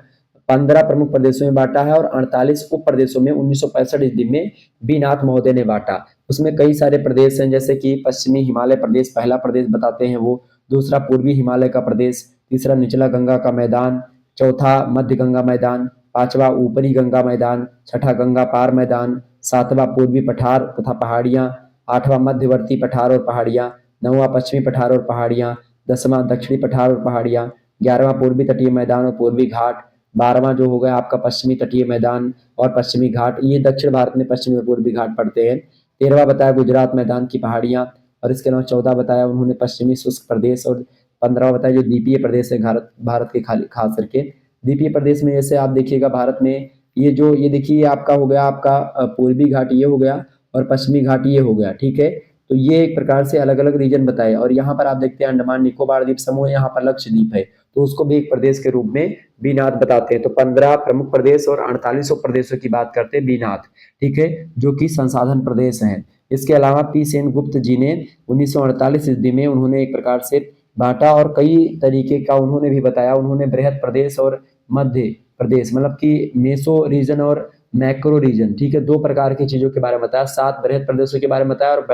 15 प्रमुख प्रदेशों में बांटा है, और 48 उप प्रदेशों में 1965 ईस्वी में बी नाथ महोदय ने बांटा। उसमें कई सारे प्रदेश हैं, जैसे कि पश्चिमी हिमालय प्रदेश पहला प्रदेश बताते हैं वो, दूसरा पूर्वी हिमालय का प्रदेश, तीसरा निचला गंगा का मैदान, चौथा मध्य गंगा मैदान, पांचवा ऊपरी गंगा मैदान, छठा गंगा पार मैदान, सातवां पूर्वी पठार तथा पहाड़ियां, आठवां मध्यवर्ती पठार और पहाड़ियां, नौवां पश्चिमी पठार और पहाड़ियां, दसवां दक्षिणी पठार और पहाड़ियां, 11वां पूर्वी तटीय मैदान और पूर्वी घाट, 12वां जो हो गया आपका पश्चिमी तटीय मैदान और पश्चिमी घाट, ये दक्षिण भारत में पश्चिमी और पूर्वी घाट पड़ते हैं। 13वां बताया गुजरात मैदान की पहाड़ियां, और इसके अलावा 14 बताया उन्होंने पश्चिमी शुष्क प्रदेश, और 15वां बताया जो द्वीपीय प्रदेश है भारत के खास करके द्वीपीय प्रदेश में। जैसे आप देखिएगा भारत में ये देखिए आपका हो गया आपका पूर्वी घाट ये हो गया, और पश्चिमी घाट ये हो गया। ठीक है, तो ये एक प्रकार से अलग अलग रीजन बताए। और यहाँ पर आप देखते हैं अंडमान निकोबार द्वीप समूह, यहाँ पर लक्षद्वीप है, तो उसको भी एक प्रदेश के रूप में बीनाथ बताते हैं। तो 15 प्रमुख प्रदेश और 48 प्रदेशों की बात करते हैं बीनाथ। ठीक है, जो कि संसाधन प्रदेश हैं। इसके अलावा पी सेन गुप्त जी ने 1948 ईस्वी में उन्होंने एक प्रकार से बांटा, और कई तरीके का उन्होंने भी बताया। उन्होंने बृहद प्रदेश और मध्य प्रदेश मतलब कि मेसो रीजन और मैक्रो रीजन, ठीक है, दो प्रकार की चीजों के बारे में बताया। 7 बृहद प्रदेशों के बारे में बताया और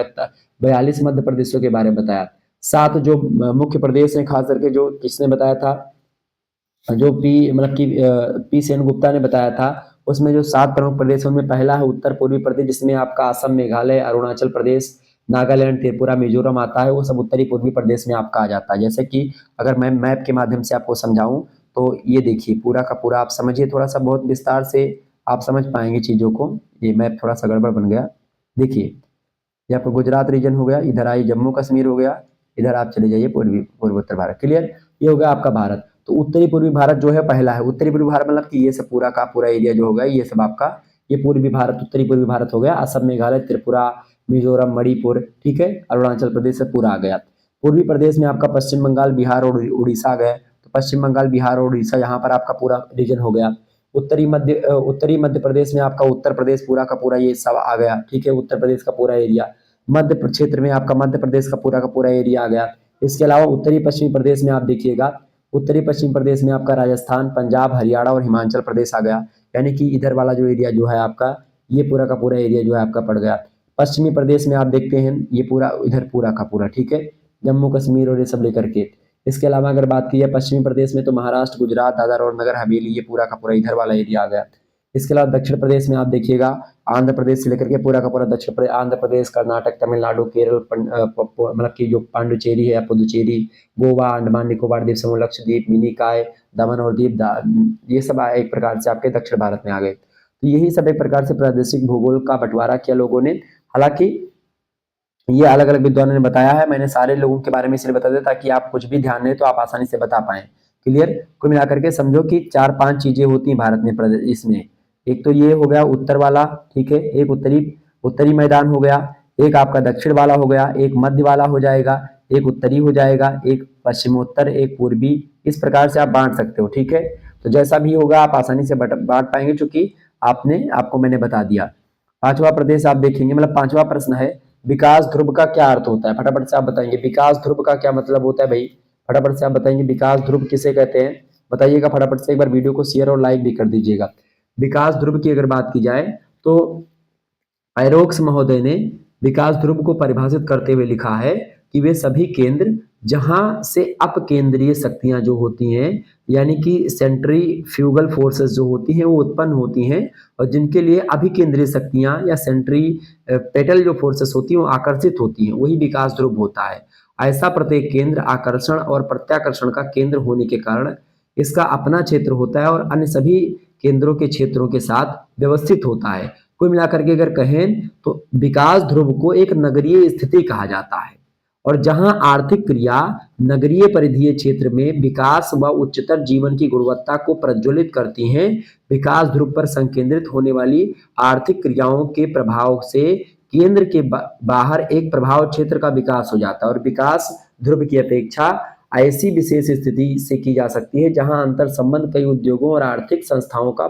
42 मध्य प्रदेशों के बारे में बताया। 7 जो मुख्य प्रदेश हैं खास करके जो किसने बताया था, जो पी सेन गुप्ता ने बताया था, उसमें जो 7 प्रमुख प्रदेश हैं उनमें पहला है उत्तर पूर्वी प्रदेश, जिसमें आपका असम, मेघालय, अरुणाचल प्रदेश, नागालैंड, त्रिपुरा, मिजोरम आता है। वो सब उत्तरी पूर्वी प्रदेश में आपका आ जाता है। जैसे कि अगर मैं मैप के माध्यम से आपको समझाऊं तो ये देखिए पूरा का पूरा आप समझिए, थोड़ा सा बहुत विस्तार से आप समझ पाएंगे चीजों को। ये मैप थोड़ा सा गड़बड़ बन गया, देखिए यहाँ पर गुजरात रीजन हो गया, इधर आई जम्मू कश्मीर हो गया, इधर आप चले जाइए पूर्वोत्तर भारत। क्लियर, ये हो गया आपका भारत। तो उत्तरी पूर्वी भारत जो है पहला है। उत्तरी पूर्वी भारत मतलब कि ये सब पूरा का पूरा एरिया जो होगा ये सब आपका ये पूर्वी भारत उत्तरी पूर्वी भारत हो गया। असम, मेघालय, त्रिपुरा, मिजोरम, मणिपुर, ठीक है, अरुणाचल प्रदेश से पूरा आ गया। पूर्वी प्रदेश में आपका पश्चिम बंगाल, बिहार और उड़ीसा आ गए। तो पश्चिम बंगाल, बिहार और उड़ीसा यहाँ पर आपका पूरा रीजन हो गया। उत्तरी मध्य प्रदेश में आपका उत्तर प्रदेश पूरा का पूरा ये सब आ गया। ठीक है, उत्तर प्रदेश का पूरा एरिया। मध्य क्षेत्र में आपका मध्य प्रदेश का पूरा एरिया आ गया। इसके अलावा उत्तरी पश्चिमी प्रदेश में आप देखिएगा, उत्तरी पश्चिम प्रदेश में आपका राजस्थान, पंजाब, हरियाणा और हिमाचल प्रदेश आ गया। यानी कि इधर वाला जो एरिया जो है आपका ये पूरा का पूरा एरिया जो है आपका पड़ गया। पश्चिमी प्रदेश में आप देखते हैं ये पूरा इधर पूरा का पूरा, ठीक है, जम्मू कश्मीर और ये सब लेकर के। इसके अलावा अगर बात की जाए पश्चिमी प्रदेश में तो महाराष्ट्र, गुजरात, दादर और नगर हवेली ये पूरा का पूरा इधर वाला एरिया आ गया। इसके अलावा दक्षिण प्रदेश में आप देखिएगा आंध्र प्रदेश से लेकर के पूरा का पूरा दक्षिण प्रदेश, आंध्र प्रदेश, कर्नाटक, तमिलनाडु, केरल, मतलब कि जो पांडुचेरी है, पुदुचेरी, गोवा, अंडमान निकोबार द्वीप समूह, लक्षद्वीप, मिनिकॉय, दमन और दीप, ये सब एक प्रकार से आपके दक्षिण भारत में आ गए। तो यही सब एक प्रकार से प्रादेशिक भूगोल का बंटवारा किया लोगों ने। हालांकि ये अलग अलग विद्वानों ने बताया है, मैंने सारे लोगों के बारे में इसलिए बता दिया ताकि आप कुछ भी ध्यान दें तो आप आसानी से बता पाएं। क्लियर, कुल मिलाकर के समझो कि 4-5 चीजें होती हैं भारत में इसमें एक तो ये हो गया उत्तर वाला, ठीक है, एक उत्तरी मैदान हो गया, एक आपका दक्षिण वाला हो गया, एक मध्य वाला हो जाएगा, एक उत्तरी हो जाएगा, एक पश्चिमोत्तर, एक पूर्वी। इस प्रकार से आप बांट सकते हो, ठीक है। तो जैसा भी होगा आप आसानी से बांट पाएंगे, चूंकि आपको मैंने बता दिया। पांचवा प्रदेश आप देखेंगे, मतलब पांचवा प्रश्न है, विकास ध्रुव का क्या अर्थ होता है? फटाफट से आप बताएंगे विकास ध्रुव का क्या मतलब होता है भाई। फटाफट से आप बताएंगे विकास ध्रुव किसे कहते हैं, बताइएगा फटाफट से। एक बार वीडियो को शेयर और लाइक भी कर दीजिएगा। विकास ध्रुव की अगर बात की जाए तो आयरोक्स महोदय ने विकास ध्रुव को परिभाषित करते हुए लिखा है कि वे सभी केंद्र जहां से अपकेंद्रीय शक्तियां जो होती हैं, यानी कि सेंट्रीफ्यूगल फोर्सेस जो होती हैं वो उत्पन्न होती हैं, और जिनके लिए अभिकेंद्रीय शक्तियां या सेंट्रीपेटल जो फोर्सेस होती हैं वो आकर्षित होती हैं, वही विकास ध्रुव होता है। ऐसा प्रत्येक केंद्र आकर्षण और प्रत्याकर्षण का केंद्र होने के कारण इसका अपना क्षेत्र होता है और अन्य सभी केंद्रों के क्षेत्रों के साथ व्यवस्थित होता है। कुल मिलाकर के अगर कहें तो विकास ध्रुव को एक नगरीय स्थिति कहा जाता है, और जहां आर्थिक क्रिया नगरीय परिधीय क्षेत्र में विकास व उच्चतर जीवन की गुणवत्ता को प्रज्वलित करती हैं, विकास ध्रुव पर संकेंद्रित होने वाली आर्थिक क्रियाओं के प्रभाव से केंद्र के बाहर एक प्रभाव क्षेत्र का विकास हो जाता है। और विकास ध्रुव की अपेक्षा ऐसी विशेष स्थिति से की जा सकती है जहां अंतर संबंध कई उद्योगों और आर्थिक संस्थाओं का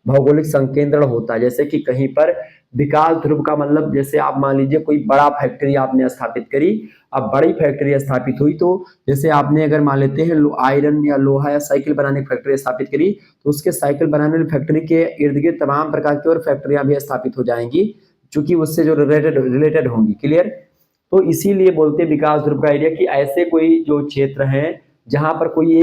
भौगोलिक संकेंद्रण होता है। जैसे कि कहीं पर विकास ध्रुव का मतलब, जैसे आप मान लीजिए कोई बड़ा फैक्ट्री आपने स्थापित करी, अब बड़ी फैक्ट्री स्थापित हुई तो जैसे आपने अगर मान लेते हैं आयरन या लोहा या साइकिल बनाने की फैक्ट्री स्थापित करी, तो उसके साइकिल बनाने वाली फैक्ट्री के इर्द गिर्द तमाम प्रकार की और फैक्ट्रियां भी स्थापित हो जाएंगी, चूंकि उससे जो रिलेटेड होंगी। क्लियर? तो इसीलिए बोलते हैं विकास ध्रुव का एरिया कि ऐसे कोई जो क्षेत्र हैं जहां पर कोई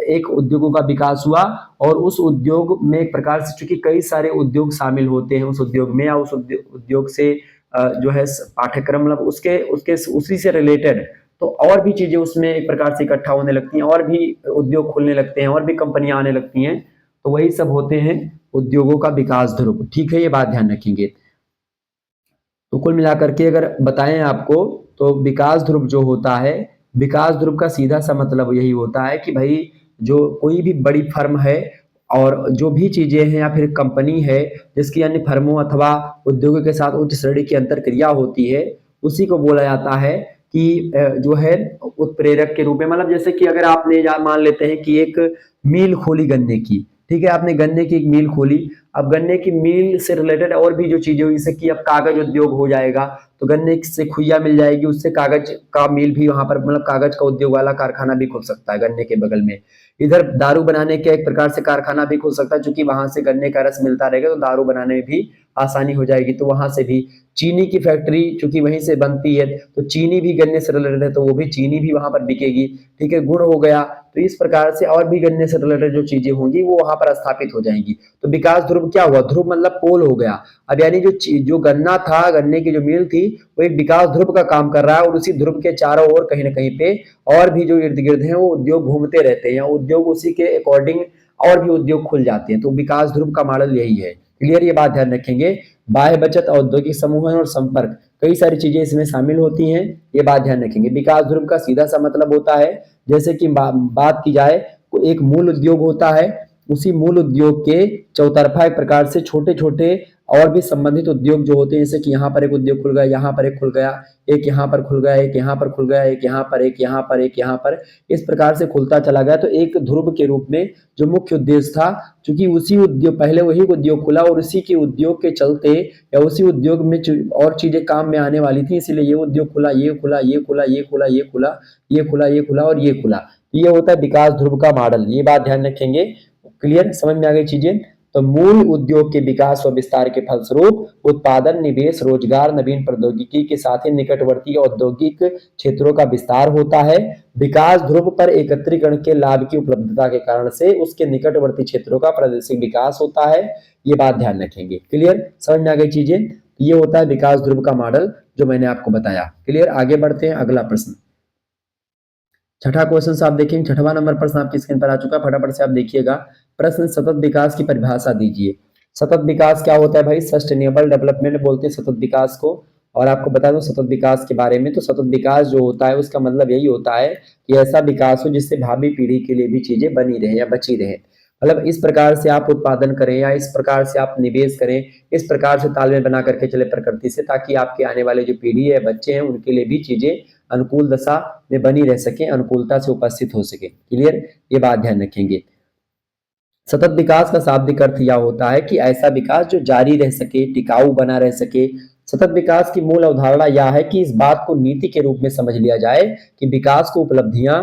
एक उद्योगों का विकास हुआ, और उस उद्योग में एक प्रकार से चूंकि कई सारे उद्योग शामिल होते हैं उस उद्योग में, या उस उद्योग से जो है पाठ्यक्रम, मतलब उसके उसके उसी से रिलेटेड, तो और भी चीजें उसमें एक प्रकार से इकट्ठा होने लगती हैं, और भी उद्योग खुलने लगते हैं, और भी कंपनियां आने लगती हैं। तो वही सब होते हैं उद्योगों का विकास ध्रुव, ठीक है, ये बात ध्यान रखेंगे। तो कुल मिलाकर के अगर बताएं आपको, तो विकास ध्रुव जो होता है, विकास ध्रुव का सीधा सा मतलब यही होता है कि भाई जो कोई भी बड़ी फर्म है और जो भी चीजें हैं या फिर कंपनी है जिसकी अन्य फर्मों अथवा उद्योगों के साथ उच्च श्रेणी की अंतरक्रिया होती है, उसी को बोला जाता है कि जो है उत्प्रेरक के रूप में। मतलब जैसे कि अगर आपने मान लेते हैं कि एक मिल खोली गन्ने की, ठीक है, आपने गन्ने की एक मिल खोली, अब गन्ने की मिल से रिलेटेड और भी जो चीजें हुई, जैसे कि अब कागज उद्योग हो जाएगा, तो गन्ने से खुइया मिल जाएगी, उससे कागज का मिल भी वहां पर, मतलब कागज का उद्योग वाला कारखाना भी खुल सकता है गन्ने के बगल में। इधर दारू बनाने के एक प्रकार से कारखाना भी खुल सकता है, क्योंकि वहां से गन्ने का रस मिलता रहेगा तो दारू बनाने में भी आसानी हो जाएगी। तो वहां से भी चीनी की फैक्ट्री चूंकि वहीं से बनती है, तो चीनी भी गन्ने से रिलेटेड है, तो वो भी चीनी भी वहां पर बिकेगी, ठीक है। गुड़ हो गया, तो इस प्रकार से और भी गन्ने से रिलेटेड जो चीजें होंगी वो वहां पर स्थापित हो जाएंगी। तो विकास ध्रुव क्या हुआ? ध्रुव मतलब पोल हो गया। अब यानी जो गन्ना था, गन्ने की जो मिल थी, वो एक विकास ध्रुव का काम कर रहा है, और उसी ध्रुव के चारों ओर कहीं ना कहीं पे और भी जो इर्द गिर्द हैं वो उद्योग घूमते रहते हैं, उद्योग उसी के अकॉर्डिंग और भी उद्योग खुल जाते हैं। तो विकास ध्रुव का मॉडल यही है। क्लियर? ये बात ध्यान रखेंगे। बाह्य बचत, औद्योगिक समूह और संपर्क, कई सारी चीजें इसमें शामिल होती हैं, ये बात ध्यान रखेंगे। विकास ध्रुव का सीधा सा मतलब होता है, जैसे कि बात की जाए, एक मूल उद्योग होता है, उसी मूल उद्योग के चौतरफा एक प्रकार से छोटे छोटे और भी संबंधित उद्योग जो होते हैं, जैसे कि यहाँ पर एक उद्योग खुल गया, यहाँ पर एक खुल गया, एक यहाँ पर खुल गया, एक यहाँ पर खुल गया, एक यहाँ पर, एक यहाँ पर, एक यहाँ पर, इस प्रकार से खुलता चला गया। तो एक ध्रुव के रूप में जो मुख्य उद्देश्य था, क्योंकि उसी उद्योग, पहले वही उद्योग खुला और उसी के उद्योग के चलते या उसी उद्योग में और चीजें काम में आने वाली थी, इसीलिए ये उद्योग खुला, ये खुला, ये खुला, ये खुला, ये खुला, ये खुला, ये खुला और ये खुला। ये होता है विकास ध्रुव का मॉडल, ये बात ध्यान रखेंगे। क्लियर? समझ में आ गई चीजें? तो मूल उद्योग के विकास व विस्तार के फलस्वरूप उत्पादन, निवेश, रोजगार, नवीन प्रौद्योगिकी के साथ ही निकटवर्ती औद्योगिक क्षेत्रों का विस्तार होता है। विकास ध्रुव पर एकत्रीकरण के लाभ की उपलब्धता के कारण से उसके निकटवर्ती क्षेत्रों का प्रादेशिक विकास होता है। ये बात ध्यान रखेंगे। क्लियर? समझ में आ गई चीजें? ये होता है विकास ध्रुव का मॉडल जो मैंने आपको बताया। क्लियर? आगे बढ़ते हैं, अगला प्रश्न, छठा क्वेश्चन से आप देखेंगे। छठवां नंबर प्रश्न आपकी स्क्रीन पर आ चुका है, फटाफट से आप देखिएगा। प्रश्न, सतत विकास की परिभाषा दीजिए। सतत विकास क्या होता है भाई? सस्टेनेबल डेवलपमेंट बोलते हैं सतत विकास को। और आपको बता दूं सतत विकास के बारे में, तो सतत विकास जो होता है उसका मतलब यही होता है कि ऐसा विकास हो जिससे भावी पीढ़ी के लिए भी चीजें बनी रहे या बची रहे। मतलब इस प्रकार से आप उत्पादन करें या इस प्रकार से आप निवेश करें, इस प्रकार से तालमेल बना करके चले प्रकृति से, ताकि आपके आने वाले जो पीढ़ी है, बच्चे हैं, उनके लिए भी चीजें अनुकूल दशा में बनी रह सके, अनुकूलता से उपस्थित हो सके। क्लियर, ये बात ध्यान रखेंगे। सतत विकास का शाब्दिक अर्थ यह होता है कि ऐसा विकास जो जारी रह सके, टिकाऊ बना रह सके। सतत विकास की मूल अवधारणा यह है कि इस बात को नीति के रूप में समझ लिया जाए कि विकास को उपलब्धियां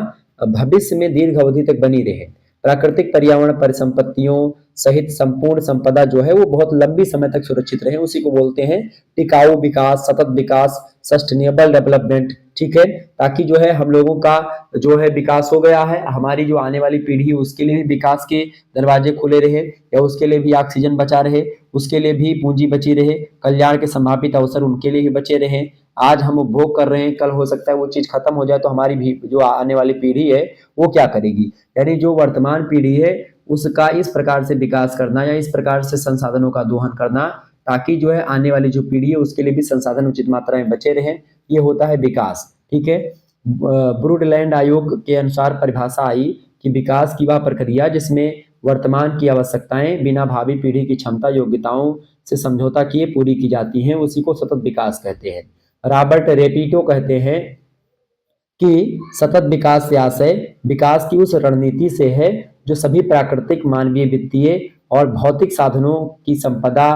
भविष्य में दीर्घ अवधि तक बनी रहे। प्राकृतिक पर्यावरण परिसंपत्तियों सहित संपूर्ण संपदा जो है वो बहुत लंबी समय तक सुरक्षित रहे, उसी को बोलते हैं टिकाऊ विकास, सतत विकास, सस्टेनेबल डेवलपमेंट। ठीक है, ताकि जो है हम लोगों का जो है विकास हो गया है, हमारी जो आने वाली पीढ़ी है उसके लिए भी विकास के दरवाजे खुले रहे, या उसके लिए भी ऑक्सीजन बचा रहे, उसके लिए भी पूंजी बची रहे, कल्याण के संभावित अवसर उनके लिए ही बचे रहे। आज हम उपभोग कर रहे हैं, कल हो सकता है वो चीज खत्म हो जाए, तो हमारी भी जो आने वाली पीढ़ी है वो क्या करेगी। यानी जो वर्तमान पीढ़ी है उसका इस प्रकार से विकास करना या इस प्रकार से संसाधनों का दोहन करना, ताकि जो है आने वाली जो पीढ़ी है उसके लिए भी संसाधन उचित मात्रा में बचे रहे, ये होता है विकास। ठीक है, ब्रूडलैंड आयोग के अनुसार परिभाषा आई कि विकास की वह प्रक्रिया जिसमें वर्तमान की आवश्यकताएं बिना भावी पीढ़ी की क्षमता योग्यताओं से समझौता किए पूरी की जाती हैं, उसी को सतत विकास कहते हैं। रॉबर्ट रेपिटो कहते हैं कि सतत विकास से आशय विकास की उस रणनीति से है जो सभी प्राकृतिक, मानवीय, वित्तीय और भौतिक साधनों की संपदा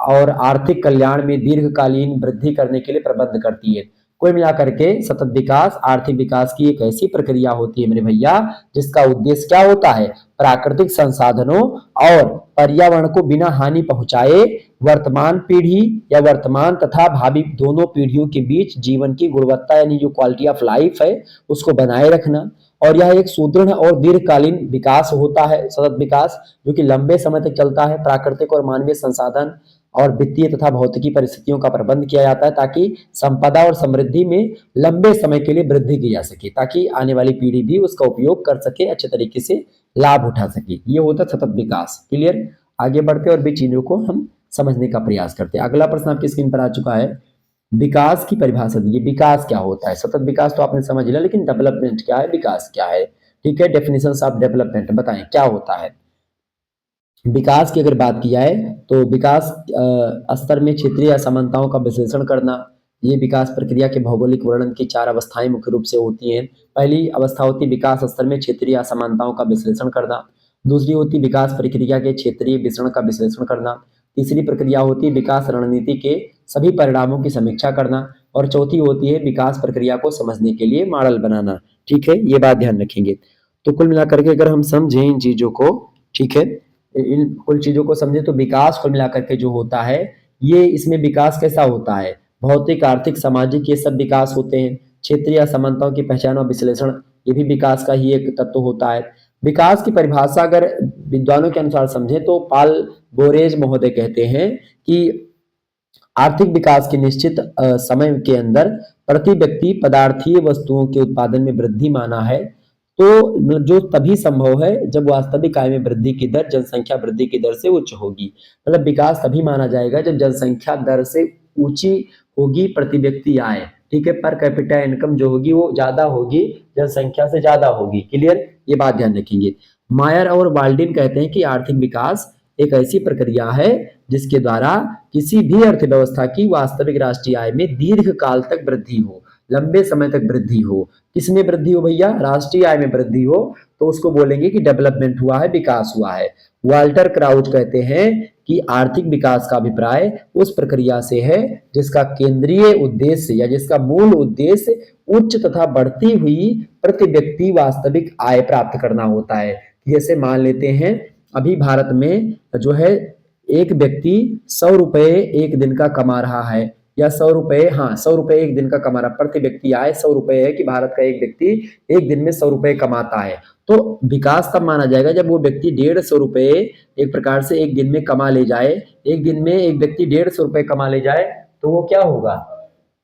और आर्थिक कल्याण में दीर्घकालीन वृद्धि करने के लिए प्रबंध करती है। कुल मिलाकर के सतत विकास आर्थिक विकास की एक ऐसी प्रक्रिया होती है मेरे भैया, जिसका उद्देश्य क्या होता है, प्राकृतिक संसाधनों और पर्यावरण को बिना हानि पहुंचाए वर्तमान पीढ़ी या वर्तमान तथा भावी दोनों पीढ़ियों के बीच जीवन की गुणवत्ता यानी जो क्वालिटी ऑफ लाइफ है उसको बनाए रखना। और यह एक सुदृढ़ और दीर्घकालीन विकास होता है सतत विकास, जो कि लंबे समय तक चलता है। प्राकृतिक और मानवीय संसाधन और वित्तीय तथा भौतिकी परिस्थितियों का प्रबंध किया जाता है, ताकि संपदा और समृद्धि में लंबे समय के लिए वृद्धि की जा सके, ताकि आने वाली पीढ़ी भी उसका उपयोग कर सके, अच्छे तरीके से लाभ उठा सके। ये होता है सतत विकास। क्लियर, आगे बढ़ते और भी चीजों को हम समझने का प्रयास करते हैं। अगला प्रश्न आपकी स्क्रीन पर आ चुका है, विकास की परिभाषा दीजिए। विकास क्या होता है? सतत विकास तो आपने समझ लिया, लेकिन डेवलपमेंट क्या है, विकास क्या है? ठीक है, डेफिनेशन ऑफ डेवलपमेंट बताएं क्या होता है। विकास की अगर बात की जाए तो विकास स्तर में क्षेत्रीय असमानताओं का विश्लेषण करना। ये विकास प्रक्रिया के भौगोलिक वर्णन की 4 अवस्थाएं मुख्य रूप से होती हैं। पहली अवस्था होती है विकास स्तर में क्षेत्रीय असमानताओं का विश्लेषण करना। दूसरी होती है विकास प्रक्रिया के क्षेत्रीय वितरण का विश्लेषण करना। तीसरी प्रक्रिया होती है विकास रणनीति के सभी परिणामों की समीक्षा करना। और चौथी होती है विकास प्रक्रिया को समझने के लिए मॉडल बनाना। ठीक है, ये बात ध्यान रखेंगे। तो कुल मिलाकर के अगर हम समझें इन चीजों को, ठीक है, इन कुल चीजों को समझे तो विकास कुल मिलाकर के जो होता है, ये इसमें विकास कैसा होता है, भौतिक, आर्थिक, सामाजिक, ये सब विकास होते हैं। क्षेत्रीय असमानताओं की पहचान और विश्लेषण, ये भी विकास का ही एक तत्व होता है। विकास की परिभाषा अगर विद्वानों के अनुसार समझे तो पाल बोरेज महोदय कहते हैं कि आर्थिक विकास के निश्चित समय के अंदर प्रति व्यक्ति पदार्थीय वस्तुओं के उत्पादन में वृद्धि माना है, तो जो तभी संभव है जब वास्तविक आय में वृद्धि की दर जनसंख्या वृद्धि की दर से उच्च होगी। मतलब विकास तभी माना जाएगा जब जनसंख्या दर से ऊंची होगी प्रति व्यक्ति आय। ठीक है, पर कैपिटा इनकम जो होगी वो ज्यादा होगी, जनसंख्या से ज्यादा होगी। क्लियर, ये बात ध्यान रखेंगे। मायर और वाल्डिन कहते हैं कि आर्थिक विकास एक ऐसी प्रक्रिया है जिसके द्वारा किसी भी अर्थव्यवस्था की वास्तविक राष्ट्रीय आय में दीर्घ काल तक वृद्धि हो, लंबे समय तक वृद्धि हो। किसमें वृद्धि हो भैया? राष्ट्रीय आय में वृद्धि हो, तो उसको बोलेंगे कि डेवलपमेंट हुआ है, विकास हुआ है। वाल्टर क्राउच कहते हैं कि आर्थिक विकास का अभिप्राय उस प्रक्रिया से है जिसका केंद्रीय उद्देश्य या जिसका मूल उद्देश्य उच्च तथा बढ़ती हुई प्रति व्यक्ति वास्तविक आय प्राप्त करना होता है। जैसे मान लेते हैं अभी भारत में जो है एक व्यक्ति 100 रुपए एक दिन का कमा रहा है, या 100 रुपए, हाँ 100 रुपए एक दिन का कमा रहा, प्रति व्यक्ति आय 100 रुपए है कि भारत का एक व्यक्ति एक दिन में 100 रुपए कमाता है। तो विकास तब माना जाएगा जब वो व्यक्ति 150 रुपए एक प्रकार से एक दिन में कमा ले जाए। एक दिन में एक व्यक्ति 150 रुपए कमा ले जाए तो वो क्या होगा?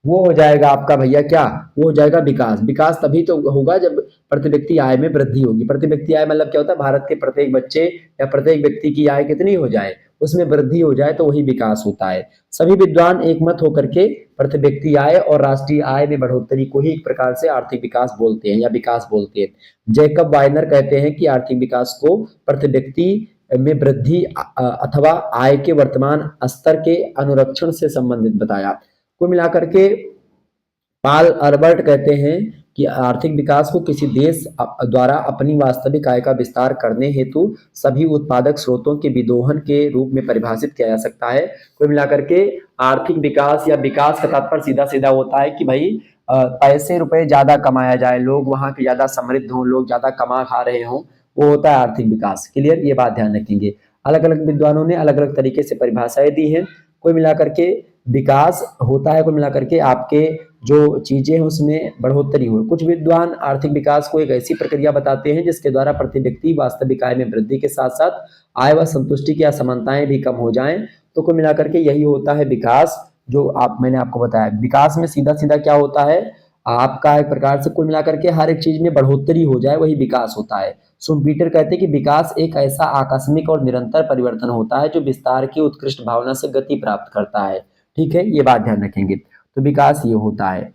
वो हो जाएगा आपका भैया क्या? वो हो जाएगा विकास। विकास तभी तो होगा जब प्रति व्यक्ति आय में वृद्धि होगी। प्रति व्यक्ति आय मतलब क्या होता है? भारत के प्रत्येक बच्चे या प्रत्येक व्यक्ति की आय कितनी हो जाए, उसमें वृद्धि हो जाए तो वही विकास होता है। सभी विद्वान एकमत होकर के प्रति व्यक्ति आय और राष्ट्रीय आय में बढ़ोतरी को ही एक प्रकार से आर्थिक विकास बोलते हैं या विकास बोलते हैं। जैकब वाइनर कहते हैं कि आर्थिक विकास को प्रति व्यक्ति में वृद्धि अथवा आय के वर्तमान स्तर के अनुरक्षण से संबंधित बताया। कुल मिलाकर के पॉल अल्बर्ट कहते हैं कि आर्थिक विकास को किसी देश द्वारा अपनी वास्तविक आय का विस्तार करने हेतु सभी उत्पादक स्रोतों के विदोहन के रूप में परिभाषित किया जा सकता है। कुल मिलाकर के आर्थिक विकास या विकास का तात्पर्य सीधा सीधा होता है कि भाई पैसे रुपए ज्यादा कमाया जाए, लोग वहां के ज्यादा समृद्ध हों, लोग ज्यादा कमा खा रहे हों, वो होता है आर्थिक विकास। क्लियर, ये बात ध्यान रखेंगे। अलग अलग विद्वानों ने अलग अलग तरीके से परिभाषाएं दी हैं। कुल मिलाकर के विकास होता है, कुल मिलाकर के आपके जो चीजें हैं उसमें बढ़ोतरी हो। कुछ विद्वान आर्थिक विकास को एक ऐसी प्रक्रिया बताते हैं जिसके द्वारा प्रति व्यक्ति वास्तविक आय में वृद्धि के साथ साथ आय व संतुष्टि की असमानताएं भी कम हो जाएं। तो कुल मिलाकर के यही होता है विकास, जो मैंने आपको बताया। विकास में सीधा सीधा क्या होता है, आपका एक प्रकार से कुल मिलाकर के हर एक चीज में बढ़ोतरी हो जाए, वही विकास होता है। शुम्पीटर कहते हैं कि विकास एक ऐसा आकस्मिक और निरंतर परिवर्तन होता है जो विस्तार की उत्कृष्ट भावना से गति प्राप्त करता है। ठीक है, ये बात ध्यान रखेंगे। तो विकास ये होता है।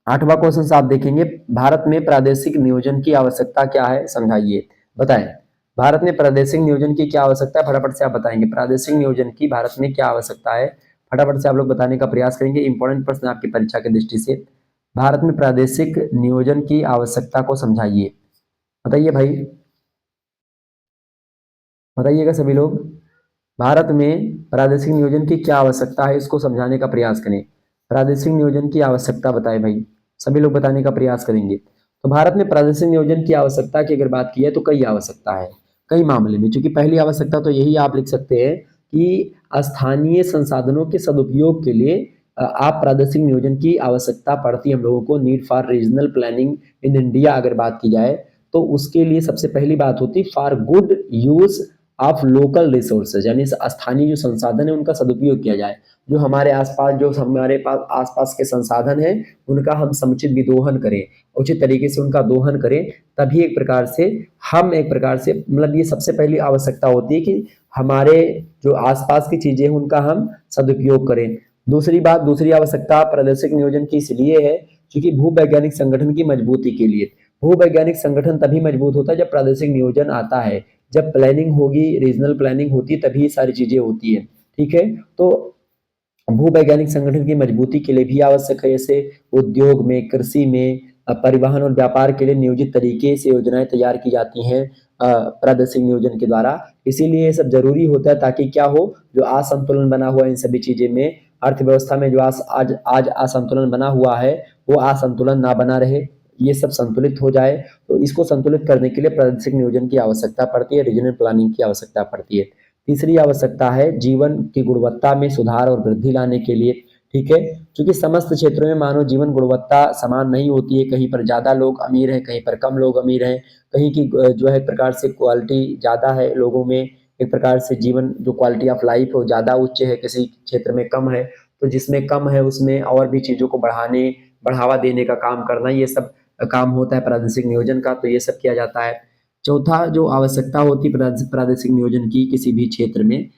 8वां क्वेश्चन आप देखेंगे, भारत में प्रादेशिक नियोजन की आवश्यकता क्या है, समझाइए, बताएं। भारत में प्रादेशिक नियोजन की क्या आवश्यकता है, फटाफट से आप बताएंगे। प्रादेशिक नियोजन की भारत में क्या आवश्यकता है, फटाफट से आप लोग बताने का प्रयास करेंगे। इंपॉर्टेंट प्रश्न आपकी परीक्षा की दृष्टि से। भारत में प्रादेशिक नियोजन की आवश्यकता को समझाइए, बताइए भाई, बताइएगा सभी लोग। भारत में प्रादेशिक नियोजन की क्या आवश्यकता है, इसको समझाने का प्रयास करें। प्रादेशिक नियोजन की आवश्यकता बताएं भाई, सभी लोग बताने का प्रयास करेंगे। तो भारत में प्रादेशिक नियोजन की आवश्यकता की अगर बात की है तो कई आवश्यकता है, कई मामले में। चूंकि पहली आवश्यकता तो यही आप लिख सकते हैं कि स्थानीय संसाधनों के सदुपयोग के लिए आप प्रादेशिक नियोजन की आवश्यकता पड़ती है हम लोगों को। Need for regional planning in India अगर बात की जाए तो उसके लिए सबसे पहली बात होती है for good use of local resources, यानी स्थानीय जो संसाधन है उनका सदुपयोग किया जाए। जो हमारे आसपास जो हमारे पास आसपास के संसाधन है उनका हम समुचित विदोहन करें, उचित तरीके से उनका दोहन करें, तभी एक प्रकार से हम एक प्रकार से मतलब ये सबसे पहली आवश्यकता होती है कि हमारे जो आसपास की चीजें हैं उनका हम सदुपयोग करें। दूसरी बात, दूसरी आवश्यकता प्रादेशिक नियोजन की इसलिए है क्योंकि भूवैज्ञानिक संगठन की मजबूती के लिए। भूवैज्ञानिक संगठन तभी मजबूत होता है जब प्रादेशिक नियोजन आता है, जब प्लानिंग होगी, रीजनल प्लानिंग होती है, तभी सारी चीजें होती है। ठीक है, तो भूवैज्ञानिक संगठन की मजबूती के लिए भी आवश्यक है। जैसे उद्योग में, कृषि में, परिवहन और व्यापार के लिए नियोजित तरीके से योजनाएं तैयार की जाती हैं प्रादेशिक नियोजन के द्वारा। इसीलिए ये सब जरूरी होता है ताकि क्या हो, जो असंतुलन बना हुआ इन सभी चीजें में, अर्थव्यवस्था में जो आज असंतुलन बना हुआ है वो असंतुलन ना बना रहे, ये सब संतुलित हो जाए। तो इसको संतुलित करने के लिए प्रादेशिक नियोजन की आवश्यकता पड़ती है, रीजनल प्लानिंग की आवश्यकता पड़ती है। तीसरी आवश्यकता है जीवन की गुणवत्ता में सुधार और वृद्धि लाने के लिए। ठीक है, क्योंकि समस्त क्षेत्रों में मानव जीवन गुणवत्ता समान नहीं होती है, कहीं पर ज्यादा लोग अमीर हैं, कहीं पर कम लोग अमीर हैं, कहीं की जो है प्रकार से क्वालिटी ज्यादा है लोगों में, एक प्रकार से जीवन जो क्वालिटी ऑफ लाइफ है वो ज्यादा उच्च है, किसी क्षेत्र में कम है। तो जिसमें कम है उसमें और भी चीजों को बढ़ावा देने का काम करना, ये सब काम होता है प्रादेशिक नियोजन का। तो ये सब किया जाता है। चौथा जो आवश्यकता होती है प्रादेशिक नियोजन की किसी भी क्षेत्र में,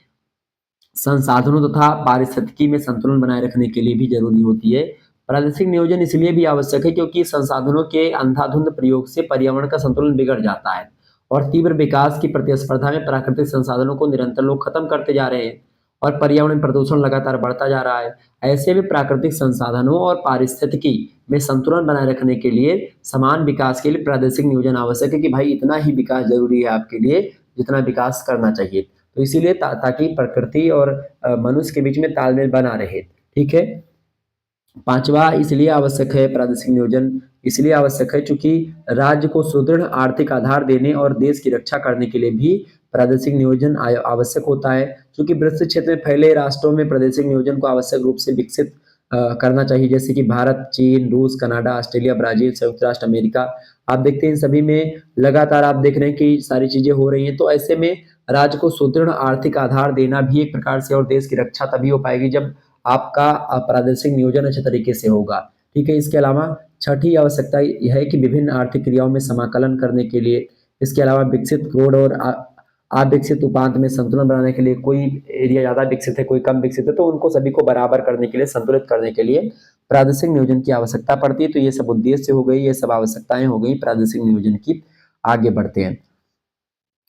संसाधनों तथा पारिस्थितिकी में संतुलन बनाए रखने के लिए भी जरूरी होती है। प्रादेशिक नियोजन इसलिए भी आवश्यक है क्योंकि संसाधनों के अंधाधुंध प्रयोग से पर्यावरण का संतुलन बिगड़ जाता है और तीव्र विकास की प्रतिस्पर्धा में प्राकृतिक संसाधनों को निरंतर लोग खत्म करते जा रहे हैं और पर्यावरण प्रदूषण लगातार बढ़ता जा रहा है। ऐसे में प्राकृतिक संसाधनों और पारिस्थितिकी में संतुलन बनाए रखने के लिए समान विकास के लिए प्रादेशिक नियोजन आवश्यक है कि भाई इतना ही विकास जरूरी है आपके लिए जितना विकास करना चाहिए। तो इसीलिए ताकि प्रकृति और मनुष्य के बीच में तालमेल बना रहे। ठीक है, पांचवा इसलिए आवश्यक है प्रादेशिक नियोजन, इसलिए आवश्यक है क्योंकि राज्य को सुदृढ़ आर्थिक आधार देने और देश की रक्षा करने के लिए भी प्रादेशिक नियोजन आवश्यक होता है। क्योंकि विस्तृत क्षेत्र में फैले राष्ट्रों में प्रादेशिक नियोजन को आवश्यक रूप से विकसित करना चाहिए, जैसे कि भारत, चीन, रूस, कनाडा, ऑस्ट्रेलिया, ब्राजील, संयुक्त राष्ट्र अमेरिका। आप देखते हैं इन सभी में लगातार आप देख रहे हैं कि सारी चीजें हो रही हैं। तो ऐसे में राज्य को सुदृढ़ आर्थिक आधार देना भी एक प्रकार से, और देश की रक्षा तभी हो पाएगी जब आपका प्रादेशिक नियोजन अच्छे तरीके से होगा। ठीक है, इसके अलावा छठी आवश्यकता यह है कि विभिन्न आर्थिक क्रियाओं में समाकलन करने के लिए, इसके अलावा विकसित कोड और अविकसित उपांत में संतुलन बनाने के लिए, कोई एरिया ज्यादा विकसित है कोई कम विकसित है, तो उनको सभी को बराबर करने के लिए, संतुलित करने के लिए प्रादेशिक नियोजन की आवश्यकता पड़ती है। तो ये सब उद्देश्य हो गई, ये सब आवश्यकताएं हो गई प्रादेशिक नियोजन की। आगे बढ़ते हैं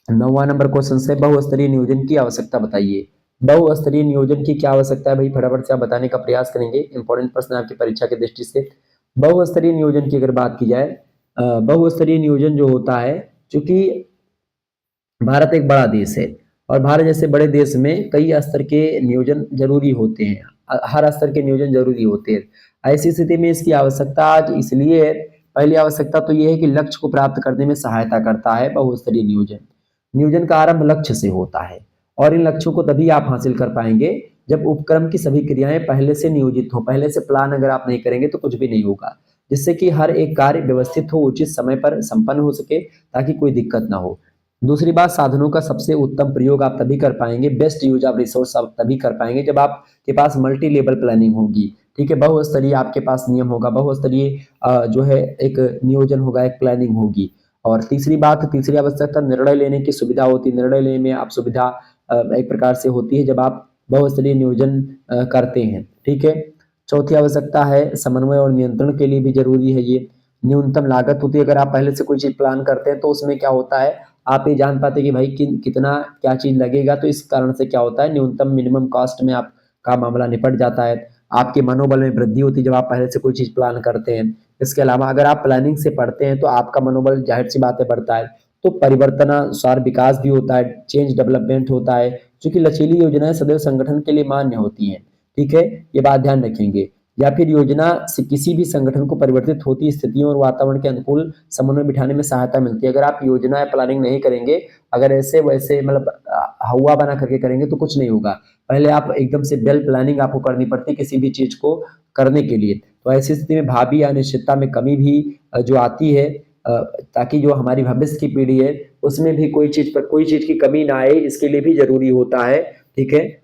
9वां नंबर क्वेश्चन से, बहुस्तरीय नियोजन की आवश्यकता बताइए। बहुस्तरीय नियोजन की क्या आवश्यकता है भाई, फटाफट से आप बताने का प्रयास करेंगे, इंपॉर्टेंट प्रश्न आपकी परीक्षा की दृष्टि से। बहुस्तरीय नियोजन की अगर बात की जाए, बहुस्तरीय नियोजन जो होता है, चूंकि भारत एक बड़ा देश है और भारत जैसे बड़े देश में कई स्तर के नियोजन जरूरी होते हैं, हर स्तर के नियोजन जरूरी होते हैं। ऐसी स्थिति में इसकी आवश्यकता आज इसलिए है, पहली आवश्यकता तो यह है कि लक्ष्य को प्राप्त करने में सहायता करता है बहुस्तरीय नियोजन। नियोजन का आरंभ लक्ष्य से होता है और इन लक्ष्यों को तभी आप हासिल कर पाएंगे जब उपक्रम की सभी क्रियाएं पहले से नियोजित हो। पहले से प्लान अगर आप नहीं करेंगे तो कुछ भी नहीं होगा, जिससे कि हर एक कार्य व्यवस्थित हो, उचित समय पर संपन्न हो सके, ताकि कोई दिक्कत ना हो। दूसरी बात, साधनों का सबसे उत्तम प्रयोग आप तभी कर पाएंगे, बेस्ट यूज ऑफ रिसोर्स आप तभी कर पाएंगे जब आपके पास मल्टी लेवल प्लानिंग होगी। ठीक है, बहुस्तरीय आपके पास नियम होगा, बहुस्तरीय जो है एक नियोजन होगा, एक प्लानिंग होगी। और तीसरी बात, तीसरी आवश्यकता निर्णय लेने की सुविधा होती है। निर्णय लेने में आप सुविधा एक प्रकार से होती है जब आप बहुस्तरीय नियोजन करते हैं। ठीक है, चौथी आवश्यकता है समन्वय और नियंत्रण के लिए भी जरूरी है ये। न्यूनतम लागत होती है, अगर आप पहले से कोई चीज प्लान करते हैं तो उसमें क्या होता है, आप ये जान पाते कि भाई कितना क्या चीज लगेगा, तो इस कारण से क्या होता है, न्यूनतम मिनिमम कॉस्ट में आपका मामला निपट जाता है। आपके मनोबल में वृद्धि होती है जब आप पहले से कोई चीज प्लान करते हैं। इसके अलावा अगर आप प्लानिंग से पढ़ते हैं तो आपका मनोबल जाहिर सी बात है बढ़ता है। तो परिवर्तनानुसार विकास भी होता है, चेंज डेवलपमेंट होता है, क्योंकि लचीली योजनाएं सदैव संगठन के लिए मान्य होती हैं। ठीक है, ये बात ध्यान रखेंगे। या फिर योजना से किसी भी संगठन को परिवर्तित होती स्थितियों और वातावरण के अनुकूल समन्वय बिठाने में सहायता मिलती है। अगर आप योजना या प्लानिंग नहीं करेंगे, अगर ऐसे वैसे मतलब हवा बना करके करेंगे तो कुछ नहीं होगा। पहले आप एकदम से वेल प्लानिंग आपको करनी पड़ती है किसी भी चीज को करने के लिए। तो ऐसी स्थिति में भावी अनिश्चितता में कमी भी जो आती है, ताकि जो हमारी भविष्य की पीढ़ी है उसमें भी कोई चीज की कमी ना आए, इसके लिए भी जरूरी होता है। ठीक है,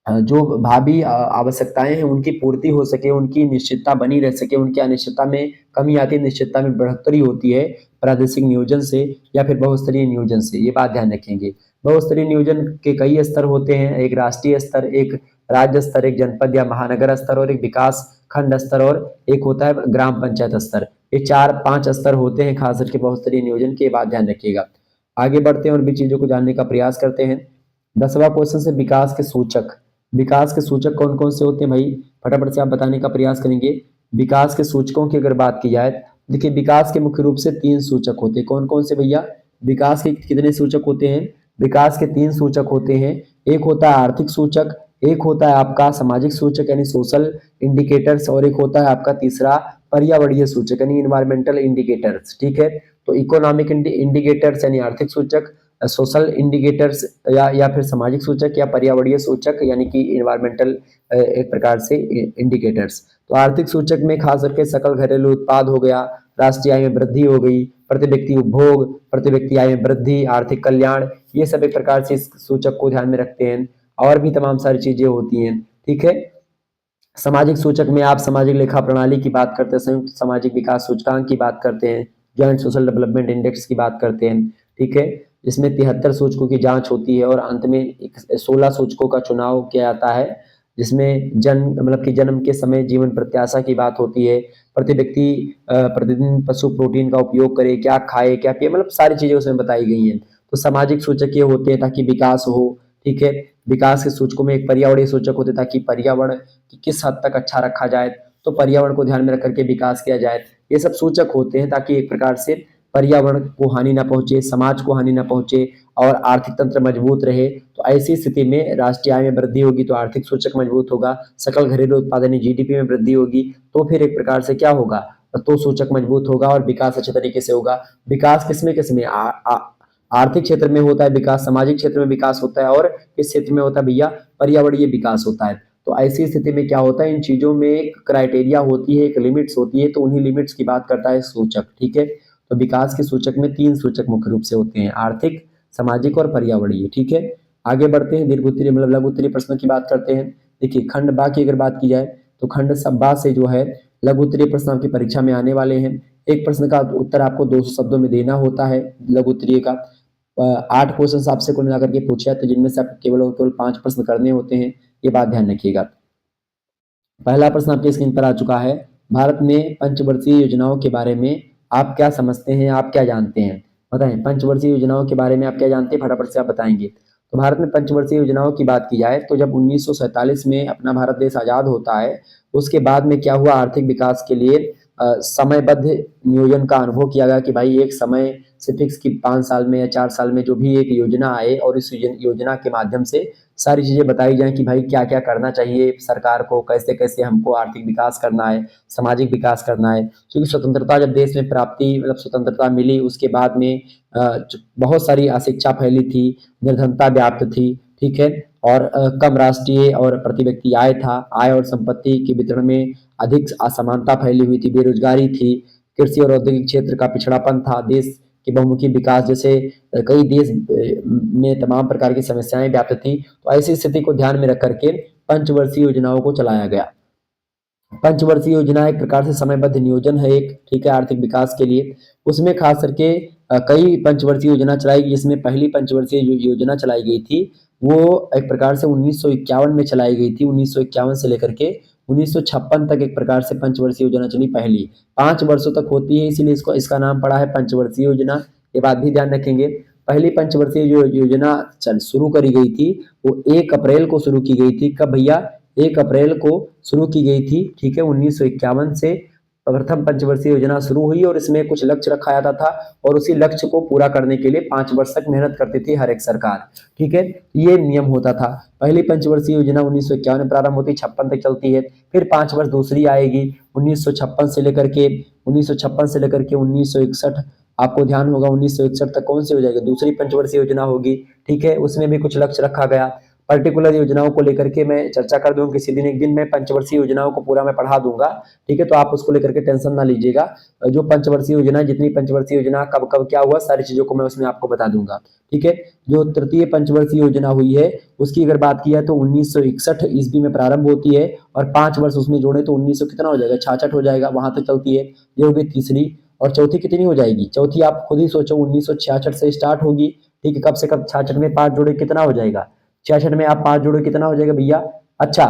जो भावी आवश्यकताएं हैं उनकी पूर्ति हो सके, उनकी निश्चितता बनी रह सके, उनकी अनिश्चितता में कमी आती है, निश्चितता में बढ़ोतरी होती है प्रादेशिक नियोजन से या फिर बहुस्तरीय नियोजन से। ये बात ध्यान रखेंगे। बहुस्तरीय नियोजन के कई स्तर होते हैं, एक राष्ट्रीय स्तर, एक राज्य स्तर, एक जनपद या महानगर स्तर और एक विकास खंड स्तर, और एक होता है ग्राम पंचायत स्तर। ये 4-5 स्तर होते हैं खास करके बहुस्तरीय नियोजन के, बात ध्यान रखिएगा। आगे बढ़ते हैं और भी चीजों को जानने का प्रयास करते हैं। 10वां क्वेश्चन से, विकास के सूचक। विकास के सूचक कौन कौन से होते हैं भाई, फटाफट से आप बताने का प्रयास करेंगे। विकास के सूचकों की अगर बात की जाए, देखिए विकास के मुख्य रूप से 3 सूचक होते हैं। कौन कौन से भैया, विकास के कितने सूचक होते हैं, विकास के 3 सूचक होते हैं। एक होता है आर्थिक सूचक, एक होता है आपका सामाजिक सूचक यानी सोशल इंडिकेटर्स, और एक होता है आपका तीसरा पर्यावरणीय सूचक यानी इन्वायरमेंटल इंडिकेटर्स। ठीक है, तो इकोनॉमिक इंडिकेटर्स यानी आर्थिक सूचक, सोशल इंडिकेटर्स या फिर सामाजिक सूचक, या पर्यावरणीय सूचक यानी कि इन्वायरमेंटल एक प्रकार से इंडिकेटर्स। तो आर्थिक सूचक में खास करके सकल घरेलू उत्पाद हो गया, राष्ट्रीय आय में वृद्धि हो गई, प्रति व्यक्ति उपभोग, प्रति व्यक्ति आय में वृद्धि, आर्थिक कल्याण, ये सब एक प्रकार से इस सूचक को ध्यान में रखते हैं। और भी तमाम सारी चीजें होती हैं। ठीक है, सामाजिक सूचक में आप सामाजिक लेखा प्रणाली की बात करते हैं, संयुक्त सामाजिक विकास सूचकांक की बात करते हैं, जॉइंट सोशल डेवलपमेंट इंडेक्स की बात करते हैं। ठीक है, जिसमें 73 सूचकों की जांच होती है और अंत में 16 सूचकों का चुनाव किया जाता है, जिसमें जन्म के समय जीवन प्रत्याशा की बात होती है, प्रति व्यक्ति प्रतिदिन पशु प्रोटीन का उपयोग करे, क्या खाए क्या पिए, मतलब सारी चीजें उसमें बताई गई हैं। तो सामाजिक सूचक ये होते हैं ताकि विकास हो। ठीक है, विकास के सूचकों में एक पर्यावरणीय सूचक होते हैं ताकि पर्यावरण की किस हद तक अच्छा रखा जाए, तो पर्यावरण को ध्यान में रख करके विकास किया जाए। ये सब सूचक होते हैं ताकि एक प्रकार से पर्यावरण को हानि ना पहुंचे, समाज को हानि ना पहुंचे और आर्थिक तंत्र मजबूत रहे। तो ऐसी स्थिति में राष्ट्रीय आय में वृद्धि होगी तो आर्थिक सूचक मजबूत होगा, सकल घरेलू उत्पाद यानी जीडीपी में वृद्धि होगी तो फिर एक प्रकार से क्या होगा, तो सूचक मजबूत होगा और विकास अच्छे तरीके से होगा। विकास किसमें किसमें, आर्थिक क्षेत्र में होता है विकास, सामाजिक क्षेत्र में विकास होता है, और किस क्षेत्र में होता है भैया, पर्यावरणीय विकास होता है। तो ऐसी स्थिति में क्या होता है, इन चीजों में एक क्राइटेरिया होती है, एक लिमिट्स होती है, तो उन्हीं लिमिट्स की बात करता है सूचक। ठीक है, तो विकास के सूचक में 3 सूचक मुख्य रूप से होते हैं, आर्थिक, सामाजिक और पर्यावरणीय। ठीक है, आगे बढ़ते हैं, दीर्घ उत्तरीय मतलब लघु उत्तरीय प्रश्नों की बात करते हैं। देखिए खंड बा की अगर बात की जाए तो खंड बा से जो है लघु उत्तरीय प्रश्न आपकी परीक्षा में आने वाले हैं। एक प्रश्न का उत्तर आपको 200 शब्दों में देना होता है लघु उत्तरीय का। 8 क्वेश्चन आपसे कुल मिलाकर के पूछा है, तो जिनमें से आपको केवल और केवल 5 प्रश्न करने होते हैं, ये बात ध्यान रखिएगा। पहला प्रश्न आपकी स्क्रीन पर आ चुका है। भारत में पंचवर्षीय योजनाओं के बारे में आप क्या समझते हैं, आप क्या जानते हैं? बताएं, पंचवर्षीय योजनाओं के बारे में आप क्या जानते हैं, फटाफट से आप बताएंगे। तो भारत में पंचवर्षीय योजनाओं की बात की जाए तो जब 1947 में अपना भारत देश आजाद होता है, उसके बाद में क्या हुआ, आर्थिक विकास के लिए समयबद्ध नियोजन का अनुभव किया गया कि भाई एक समय से फिक्स की 5 साल में या 4 साल में जो भी एक योजना आए और इस योजना के माध्यम से सारी चीजें बताई जाएं कि भाई क्या क्या करना चाहिए सरकार को, कैसे कैसे हमको आर्थिक विकास करना है, सामाजिक विकास करना है। क्योंकि स्वतंत्रता जब देश में प्राप्ति मतलब स्वतंत्रता मिली, उसके बाद में बहुत सारी अशिक्षा फैली थी, निर्धनता व्याप्त थी, ठीक है, और कम राष्ट्रीय और प्रति व्यक्ति आय था, आय और संपत्ति के वितरण में अधिक असमानता फैली हुई थी, बेरोजगारी थी, कृषि और औद्योगिक क्षेत्र का पिछड़ापन था, देश के बहुमुखी विकास जैसे कई देश में तमाम प्रकार की समस्याएं व्याप्त थी। तो ऐसी स्थिति को ध्यान में रख करके पंचवर्षीय योजनाओं को चलाया गया। पंचवर्षीय योजना एक प्रकार से समयबद्ध नियोजन है एक, ठीक है, आर्थिक विकास के लिए। उसमें खास करके कई पंचवर्षीय योजना चलाई गई, जिसमें पहली पंचवर्षीय योजना चलाई गई थी वो एक प्रकार से 1951 में चलाई गई थी। 1951 से लेकर के 1956 तक एक प्रकार से पंचवर्षीय योजना चली। पहली 5 वर्षों तक होती है, इसीलिए इसको इसका नाम पड़ा है पंचवर्षीय योजना। ये बात भी ध्यान रखेंगे। पहली पंचवर्षीय जो योजना शुरू करी गई थी वो 1 अप्रैल को शुरू की गई थी। कब भैया? 1 अप्रैल को शुरू की गई थी, ठीक है। 1951 से प्रथम पंचवर्षीय योजना शुरू हुई और इसमें कुछ लक्ष्य रखा जाता था और उसी लक्ष्य को पूरा करने के लिए 5 वर्ष तक मेहनत करती थी हर एक सरकार, ठीक है। ये नियम होता था। पहली पंचवर्षीय योजना 1951 में प्रारंभ होती, 56 तक चलती है। फिर 5 वर्ष दूसरी आएगी 1956 से लेकर के 1961, आपको ध्यान होगा 1961 तक कौन सी हो जाएगी, दूसरी पंचवर्षीय योजना होगी, ठीक है। उसमें भी कुछ लक्ष्य रखा गया। पर्टिकुलर योजनाओं को लेकर के मैं चर्चा कर दूंगा किसी दिन, एक दिन मैं पंचवर्षीय योजनाओं को पूरा मैं पढ़ा दूंगा, ठीक है। तो आप उसको लेकर के टेंशन ना लीजिएगा। जो पंचवर्षीय योजना, जितनी पंचवर्षीय योजना कब कब क्या हुआ, सारी चीजों को मैं उसमें आपको बता दूंगा, ठीक है। जो तृतीय पंचवर्षीय योजना हुई है उसकी अगर बात की है तो 1961 ईस्वी में प्रारंभ होती है और 5 वर्ष उसमें जोड़े तो 1900 कितना हो जाएगा, 66 हो जाएगा, वहां तक चलती है। ये होगी तीसरी। और चौथी कितनी हो जाएगी? चौथी आप खुद ही सोचो, 1966 से स्टार्ट होगी, ठीक है। कब से कब? 66 में 5 जोड़े कितना हो जाएगा? 66 में आप 5 जोड़े कितना हो जाएगा भैया? अच्छा,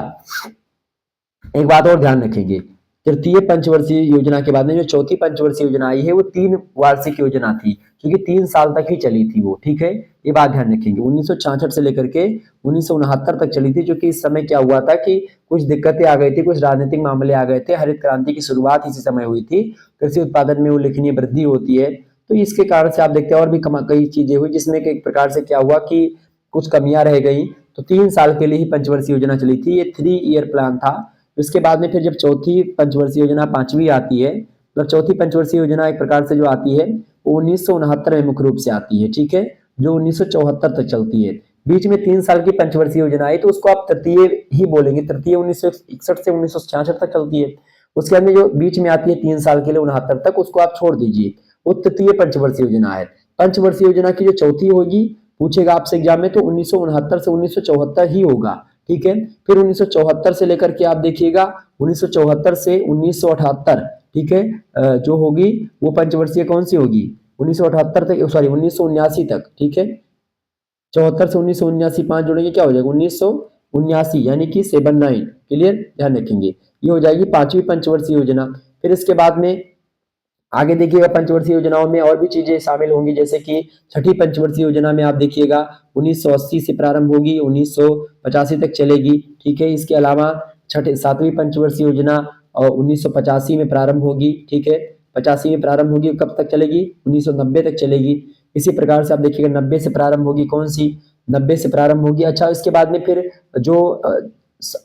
एक बात और ध्यान रखेंगे, तृतीय पंचवर्षीय योजना के बाद में जो चौथी पंचवर्षीय योजना आई है वो 3 वार्षिक योजना थी, क्योंकि 3 साल तक ही चली थी वो, ठीक है। ये बात ध्यान रखेंगे। 1966 से लेकर के 1969 तक चली थी, जो कि इस समय क्या हुआ था कि कुछ दिक्कतें आ गई थी, कुछ राजनीतिक मामले आ गए थे। हरित क्रांति की शुरुआत इसी समय हुई थी, कृषि उत्पादन में उल्लेखनीय वृद्धि होती है, तो इसके कारण से आप देखते हैं और भी कई चीजें हुई, जिसमें एक प्रकार से क्या हुआ कि कुछ कमियां रह गई। तो 3 साल के लिए ही पंचवर्षीय योजना चली थी, ये 3 ईयर प्लान था। उसके बाद में फिर जब चौथी पंचवर्षीय योजना 5वीं आती है, मतलब चौथी पंचवर्षीय योजना एक प्रकार से जो आती है वो 1969 में मुख्य रूप से आती है, ठीक है, जो 1974 तक चलती है। बीच में 3 साल की पंचवर्षीय योजना आई तो उसको आप तृतीय ही बोलेंगे। तृतीय 1961 से 1966 तक चलती है। उसके बाद में जो बीच में आती है 3 साल के लिए 69 तक, उसको आप छोड़ दीजिए, वो तृतीय पंचवर्षीय योजना है। पंचवर्षीय योजना की जो चौथी होगी, पूछेगा आपसे एग्जाम में, तो 1969 से 1974 ही होगा, ठीक है। फिर 1974 से लेकर के आप देखिएगा 1974 से 1978, ठीक है, जो होगी वो पंचवर्षीय कौन सी होगी? 1978 तक, सॉरी 1979 तक, ठीक है। 74 से 1979 5 जोड़ेंगे क्या हो जाएगा? 1979, यानी कि 79। क्लियर? ध्यान रखेंगे। ये हो जाएगी 5वीं पंचवर्षीय योजना। फिर इसके बाद में आगे देखिएगा पंचवर्षीय योजनाओं में और भी चीजें शामिल होंगी, जैसे कि छठी पंचवर्षीय योजना में आप देखिएगा 1980 से प्रारंभ होगी, 1985 तक चलेगी, ठीक है। इसके अलावा 7वीं पंचवर्षीय योजना 1985 में प्रारंभ होगी, ठीक है, 85 में प्रारंभ होगी, कब तक चलेगी? 1990 तक चलेगी। इसी प्रकार से आप देखिएगा 90 से प्रारंभ होगी, कौन सी? 90 से प्रारंभ होगी। अच्छा, इसके बाद में फिर जो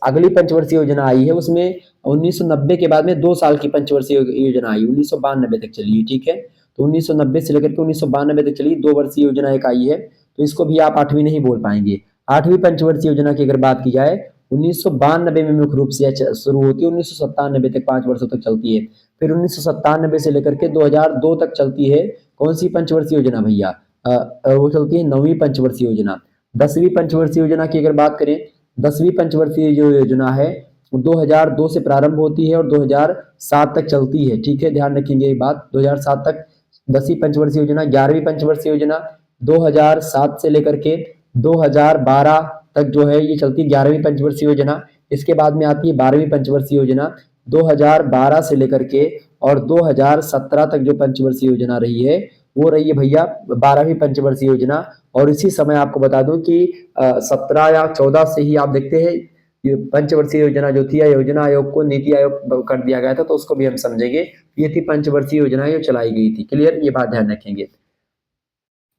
अगली पंचवर्षीय योजना आई है उसमें 1990 के बाद में 2 साल की पंचवर्षीय योजना आई, 1992 तक चली, ठीक है। तो 1990 से लेकर के 1992 तक चली 2 वर्षीय योजना एक आई है, तो इसको भी आप 8वीं नहीं बोल पाएंगे। 8वीं पंचवर्षीय योजना की अगर बात की जाए 1992 में मुख्य रूप से शुरू होती है, 1997 तक 5 वर्षों तक चलती है। फिर 1997 से लेकर के 2002 तक चलती है कौन सी पंचवर्षीय योजना भैया? वो चलती है 9वीं पंचवर्षीय योजना। 10वीं पंचवर्षीय योजना की अगर बात करें, 10वीं पंचवर्षीय जो योजना है 2002 से प्रारंभ होती है और 2007 तक चलती है, ठीक है। ध्यान रखेंगे ये बात, 2007 तक 10वीं पंचवर्षीय योजना। 11वीं पंचवर्षीय योजना 2007 से लेकर के 2012 तक जो है ये चलती 11वीं पंचवर्षीय योजना। इसके बाद में आती है 12वीं पंचवर्षीय योजना। 2012 से लेकर के और 2017 तक जो पंचवर्षीय योजना रही है वो रही है भैया 12वीं पंचवर्षीय योजना। और इसी समय आपको बता दूं कि 17 या 14 से ही आप देखते हैं ये पंचवर्षीय योजना जो थी, योजना आयोग को नीति आयोग कर दिया गया था, तो उसको भी हम समझेंगे। ये थी पंचवर्षीय योजना जो चलाई गई थी। क्लियर, ये बात ध्यान रखेंगे।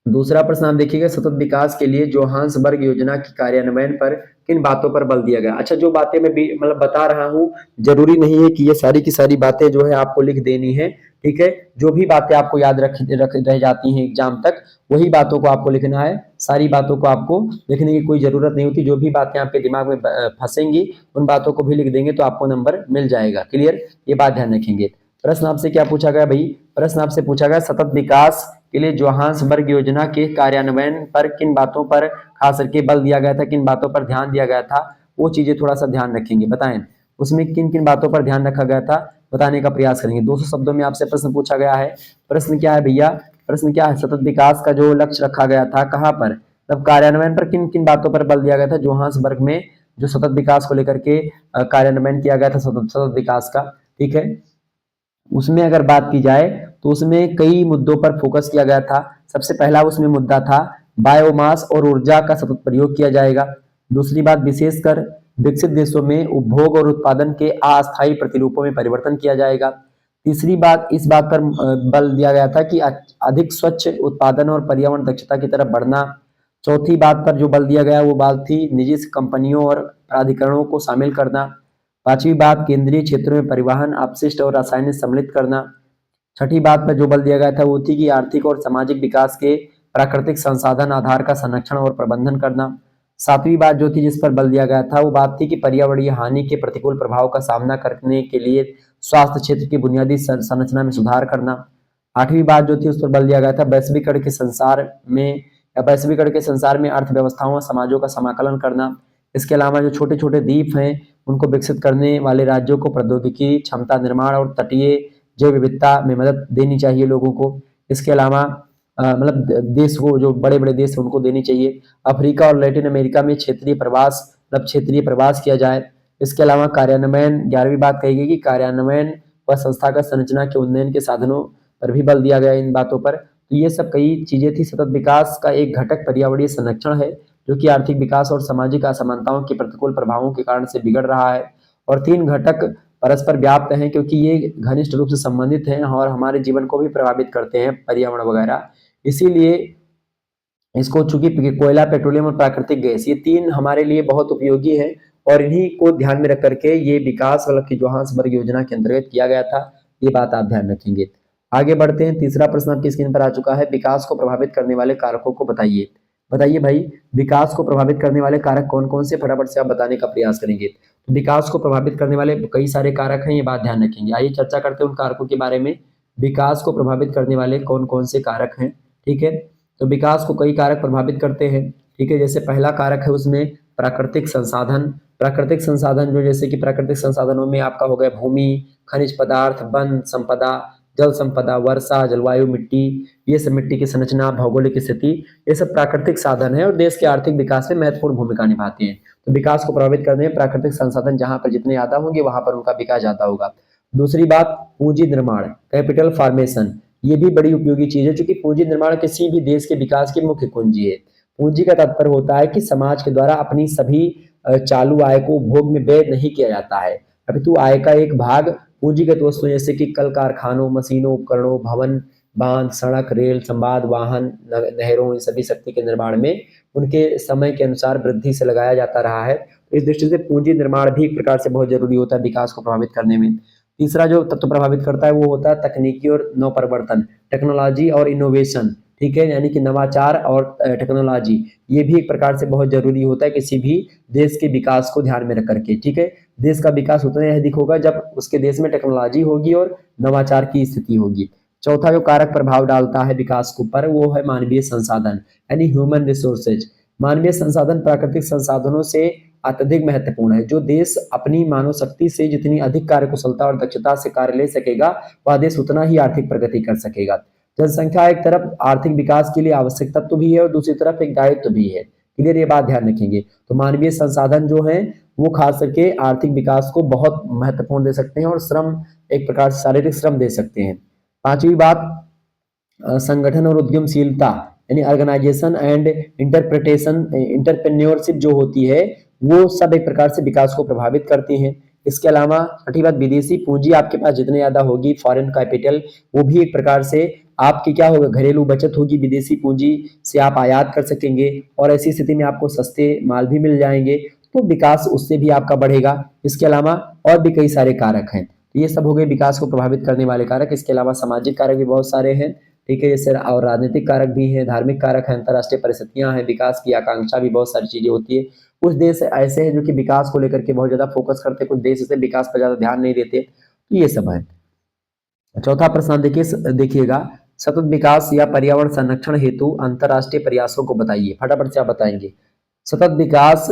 दूसरा प्रश्न आप देखिएगा, सतत विकास के लिए जोहान्सबर्ग योजना की कार्यान्वयन पर किन बातों पर बल दिया गया। अच्छा, जो बातें मैं मतलब बता रहा हूँ जरूरी नहीं है कि ये सारी की सारी बातें जो है आपको लिख देनी है, ठीक है। जो भी बातें आपको याद रह जाती हैं एग्जाम तक, वही बातों को आपको लिखना है। सारी बातों को आपको लिखने की कोई जरूरत नहीं होती। जो भी बातें आपके दिमाग में फंसेंगी उन बातों को भी लिख देंगे तो आपको नंबर मिल जाएगा। क्लियर, ये बात ध्यान रखेंगे। प्रश्न आपसे क्या पूछा गया भाई, प्रश्न आपसे पूछा गया सतत विकास के लिए जोहान्सबर्ग योजना के कार्यान्वयन पर किन बातों पर खास करके बल दिया गया था, किन बातों पर ध्यान दिया गया था, वो चीजें थोड़ा सा ध्यान रखेंगे। बताएं उसमें किन किन बातों पर ध्यान रखा गया था, बताने का प्रयास करेंगे। 200 शब्दों में आपसे प्रश्न पूछा गया है। प्रश्न क्या है भैया, प्रश्न क्या है, सतत विकास का जो लक्ष्य रखा गया था कहाँ पर, तब कार्यान्वयन पर किन किन बातों पर बल दिया गया था जोहान्सबर्ग में, जो सतत विकास को लेकर के कार्यान्वयन किया गया था सतत विकास का, ठीक है। उसमें अगर बात की जाए तो उसमें कई मुद्दों पर फोकस किया गया था। सबसे पहला उसमें मुद्दा था बायोमास और ऊर्जा का सतत प्रयोग किया जाएगा। दूसरी बात, विशेषकर विकसित देशों में उपभोग और उत्पादन के अस्थायी प्रतिरूपों में परिवर्तन किया जाएगा। तीसरी बात, इस बात पर बल दिया गया था कि अधिक स्वच्छ उत्पादन और पर्यावरण दक्षता की तरफ बढ़ना। चौथी बात पर जो बल दिया गया वो बात थी निजी कंपनियों और प्राधिकरणों को शामिल करना। पांचवी बात, केंद्रीय क्षेत्रों में परिवहन अपशिष्ट और रासायनिक सम्मिलित करना। छठी बात पर जो बल दिया गया था वो थी कि आर्थिक और सामाजिक विकास के प्राकृतिक संसाधन आधार का संरक्षण और प्रबंधन करना। सातवीं बात जो थी जिस पर बल दिया गया था वो बात थी कि पर्यावरणीय हानि के प्रतिकूल प्रभाव का सामना करने के लिए स्वास्थ्य क्षेत्र की बुनियादी संरचना में सुधार करना। आठवीं बात जो थी उस पर बल दिया गया था वैश्वीकरण के संसार में अर्थव्यवस्थाओं और समाजों का समाकलन करना। इसके अलावा जो छोटे छोटे द्वीप हैं उनको विकसित करने वाले राज्यों को प्रौद्योगिकी क्षमता निर्माण और तटीय जैव विविधता में मदद देनी चाहिए लोगों को। इसके अलावा मतलब देश को, जो बड़े बड़े देश हैं उनको देनी चाहिए। अफ्रीका और लैटिन अमेरिका में क्षेत्रीय प्रवास किया जाए। इसके अलावा कार्यान्वयन, 11वीं बात कही गई कि कार्यान्वयन व संस्थागत संरचना के उन्नयन के साधनों पर भी बल दिया गया इन बातों पर। तो ये सब कई चीजें थी। सतत विकास का एक घटक पर्यावरणीय संरक्षण है जो कि आर्थिक विकास और सामाजिक असमानताओं के प्रतिकूल प्रभावों के कारण से बिगड़ रहा है। और तीन घटक परस्पर व्याप्त हैं क्योंकि ये घनिष्ठ रूप से संबंधित हैं और हमारे जीवन को भी प्रभावित करते हैं, पर्यावरण वगैरह। इसीलिए इसको, चूंकि कोयला, पेट्रोलियम और प्राकृतिक गैस, ये तीन हमारे लिए बहुत उपयोगी है और इन्हीं को ध्यान में रख करके ये विकास मतलब की जोहान्सबर्ग योजना के अंतर्गत किया गया था। ये बात आप ध्यान रखेंगे। आगे बढ़ते हैं। तीसरा प्रश्न आपकी स्क्रीन पर आ चुका है, विकास को प्रभावित करने वाले कारकों को बताइए। बताइए भाई, विकास को प्रभावित करने वाले कारक कौन कौन से, फटाफट से आप बताने का प्रयास करेंगे। तो विकास को प्रभावित करने वाले कई सारे कारक हैं, ये बात ध्यान रखेंगे। आइए चर्चा करते हैं उन कारकों के बारे में। विकास को प्रभावित करने वाले कौन कौन से कारक हैं, ठीक है। तो विकास को कई कारक प्रभावित करते हैं, ठीक है। जैसे पहला कारक है उसमें प्राकृतिक संसाधन। प्राकृतिक संसाधन जो, जैसे कि प्राकृतिक संसाधनों में आपका हो गया भूमि, खनिज पदार्थ, वन संपदा, जल संपदा, वर्षा, जलवायु, मिट्टी, ये सब मिट्टी की संरचना, भौगोलिक स्थिति, ये सब प्राकृतिक साधन है और देश के आर्थिक विकास में महत्वपूर्ण भूमिका निभाते हैं। तो विकास को प्रभावित करने में प्राकृतिक संसाधन जहां पर जितने ज्यादा होंगे वहां पर उनका विकास ज्यादा होगा। दूसरी बात, पूंजी निर्माण, कैपिटल फॉर्मेशन, ये भी बड़ी उपयोगी चीज है क्योंकि पूंजी निर्माण किसी भी देश के विकास की मुख्य कुंजी है। पूंजी का तात्पर्य होता है कि समाज के द्वारा अपनी सभी चालू आय को उपभोग में व्यय नहीं किया जाता है, अपितु आय का एक भाग पूंजीगत वस्तु जैसे कि कल कारखानों, मशीनों, उपकरणों, भवन, बांध, सड़क, रेल, संवाद, वाहन, नहरों, इन सभी शक्ति के निर्माण में उनके समय के अनुसार वृद्धि से लगाया जाता रहा है। तो इस दृष्टि से पूंजी निर्माण भी एक प्रकार से बहुत जरूरी होता है विकास को प्रभावित करने में। तीसरा जो तत्व प्रभावित करता है वो होता है तकनीकी और नवप्रवर्तन, टेक्नोलॉजी और इनोवेशन, ठीक है, यानी कि नवाचार और टेक्नोलॉजी, ये भी एक प्रकार से बहुत जरूरी होता है किसी भी देश के विकास को ध्यान में रख करके, ठीक है। देश का विकास उतना ही अधिक होगा जब उसके देश में टेक्नोलॉजी होगी और नवाचार की स्थिति होगी। चौथा जो कारक प्रभाव डालता है विकास के ऊपर वो है मानवीय संसाधन, यानी ह्यूमन रिसोर्सेज। मानवीय संसाधन प्राकृतिक संसाधनों से अत्यधिक महत्वपूर्ण है। जो देश अपनी मानव शक्ति से जितनी अधिक कार्यकुशलता और दक्षता से कार्य ले सकेगा वह देश उतना ही आर्थिक प्रगति कर सकेगा। जनसंख्या एक तरफ आर्थिक विकास के लिए आवश्यक तत्व भी है और दूसरी तरफ एक दायित्व भी है। क्लियर, ये बात ध्यान रखेंगे। तो मानवीय संसाधन जो है वो खास करके आर्थिक विकास को बहुत महत्वपूर्ण दे सकते हैं और श्रम एक प्रकार से शारीरिक श्रम दे सकते हैं। पांचवी बात, संगठन और उद्यमशीलता यानी ऑर्गेनाइजेशन एंड इंटरप्रिटेशन इंटरप्रेन्योरशिप जो होती है वो सब एक प्रकार से विकास को प्रभावित करती हैं। इसके अलावा छठी बात, विदेशी पूंजी आपके पास जितने ज्यादा होगी, फॉरेन कैपिटल, वो भी एक प्रकार से आपकी क्या होगा, घरेलू बचत होगी, विदेशी पूंजी से आप आयात कर सकेंगे और ऐसी स्थिति में आपको सस्ते माल भी मिल जाएंगे, तो विकास उससे भी आपका बढ़ेगा। इसके अलावा और भी कई सारे कारक हैं, तो ये सब हो गए विकास को प्रभावित करने वाले कारक। इसके अलावा सामाजिक कारक भी बहुत सारे हैं, ठीक है, जैसे और राजनीतिक कारक भी हैं, धार्मिक कारक हैं, अंतर्राष्ट्रीय परिस्थितियां हैं, विकास की आकांक्षा भी बहुत सारी चीजें होती है। कुछ देश ऐसे हैं जो कि विकास को लेकर के बहुत ज्यादा फोकस करते हैं, कुछ देश ऐसे विकास पर ज्यादा ध्यान नहीं देते, तो ये सब है। चौथा प्रश्न देखिएगा, सतत विकास या पर्यावरण संरक्षण हेतु अंतर्राष्ट्रीय प्रयासों को बताइए। फटाफट से आप बताएंगे, सतत विकास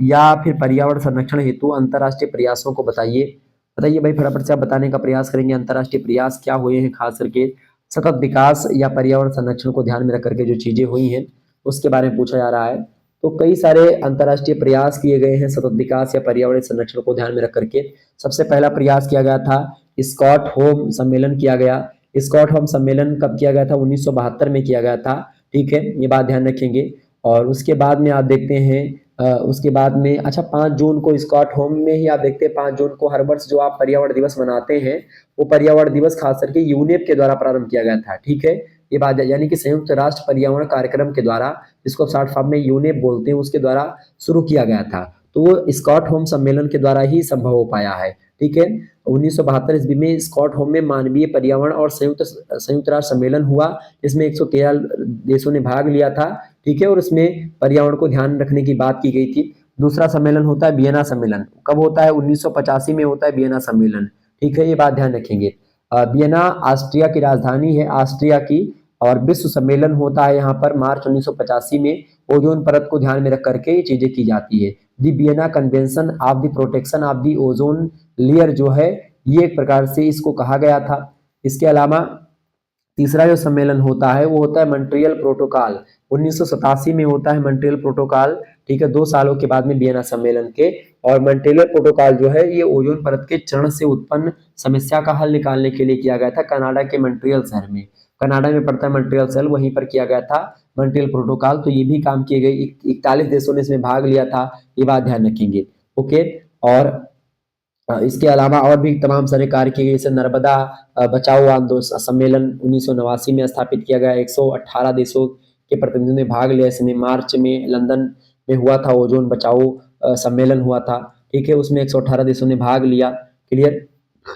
या फिर पर्यावरण संरक्षण हेतु अंतर्राष्ट्रीय प्रयासों को बताइए। बताइए भाई, फटाफट से आप बताने का प्रयास करेंगे अंतर्राष्ट्रीय प्रयास क्या हुए हैं, खास करके सतत विकास या पर्यावरण संरक्षण को ध्यान में रख करके जो चीजें हुई हैं उसके बारे में पूछा जा रहा है। तो कई सारे अंतर्राष्ट्रीय प्रयास किए गए हैं सतत विकास या पर्यावरण संरक्षण को ध्यान में रख करके। सबसे पहला प्रयास किया गया था स्टॉकहोम सम्मेलन किया गया। स्टॉकहोम सम्मेलन कब किया गया था? 1972 में किया गया था, ठीक है, ये बात ध्यान रखेंगे। और उसके बाद में आप देखते हैं उसके बाद में, अच्छा, 5 जून को स्टॉकहोम में ही आप देखते हैं 5 जून को हर वर्ष जो आप पर्यावरण दिवस मनाते हैं वो पर्यावरण दिवस खास करके यूनेप के द्वारा प्रारंभ किया गया था, ठीक है, ये बात यानी कि संयुक्त राष्ट्र पर्यावरण कार्यक्रम के द्वारा, जिसको शॉर्ट फॉर्म में यूनेप बोलते हैं, उसके द्वारा शुरू किया गया था। तो वो स्टॉकहोम सम्मेलन के द्वारा ही संभव हो पाया है, ठीक है। 1972 ईस्वी में स्टॉकहोम में मानवीय पर्यावरण और संयुक्त राष्ट्र सम्मेलन हुआ, जिसमें 113 देशों ने भाग लिया था, ठीक है, और इसमें पर्यावरण को ध्यान रखने की बात की गई थी। दूसरा सम्मेलन होता है वियना सम्मेलन। कब होता है? 1985 में होता है वियना सम्मेलन, ठीक है, ये बात ध्यान रखेंगे। वियना ऑस्ट्रिया की राजधानी है, ऑस्ट्रिया की, और विश्व सम्मेलन होता है यहाँ पर मार्च 1985 में। ओजोन परत को ध्यान में रख करके ये चीजें की जाती है। The Vienna convention of the protection of the ozone layer जो है, ये एक प्रकार से इसको कहा गया था। इसके अलावा तीसरा जो सम्मेलन होता है वो होता है मॉन्ट्रियल प्रोटोकॉल। 1987 में होता है मॉन्ट्रियल प्रोटोकॉल, ठीक है, 2 सालों के बाद में वियना सम्मेलन के। और मॉन्ट्रियल प्रोटोकॉल जो है ये ओजोन परत के क्षरण से उत्पन्न समस्या का हल निकालने के लिए किया गया था कनाडा के मॉन्ट्रियल शहर में। कनाडा में पड़ता है मॉन्ट्रियल शहर, वहीं पर किया गया था मॉन्ट्रियल प्रोटोकॉल। तो ये भी काम किए गए, 41 देशों ने इसमें भाग लिया था, ये बात ध्यान रखेंगे, ओके। और इसके अलावा और भी तमाम सारे कार्य किए गए, जैसे नर्मदा बचाओ आंदोलन सम्मेलन 1989 में स्थापित किया गया। 118 देशों के प्रतिनिधियों ने भाग लिया इसमें। मार्च में लंदन में हुआ था ओजोन बचाओ सम्मेलन हुआ था, ठीक है, उसमें 118 देशों ने भाग लिया। क्लियर,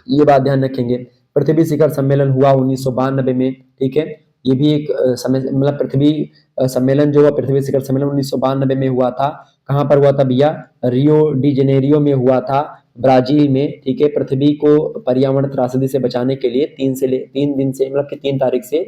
ये बात ध्यान रखेंगे। पृथ्वी शिखर सम्मेलन हुआ 1992 में, ठीक है, ये भी एक समय, मतलब पृथ्वी सम्मेलन जो हुआ, पृथ्वी शिखर सम्मेलन 1992 में हुआ था। कहाँ पर हुआ था भैया? रियो डी जेनेरियो में हुआ था, ब्राजील में, ठीक है। पृथ्वी को पर्यावरण त्रासदी से बचाने के लिए 3 दिन से, मतलब कि 3 तारीख से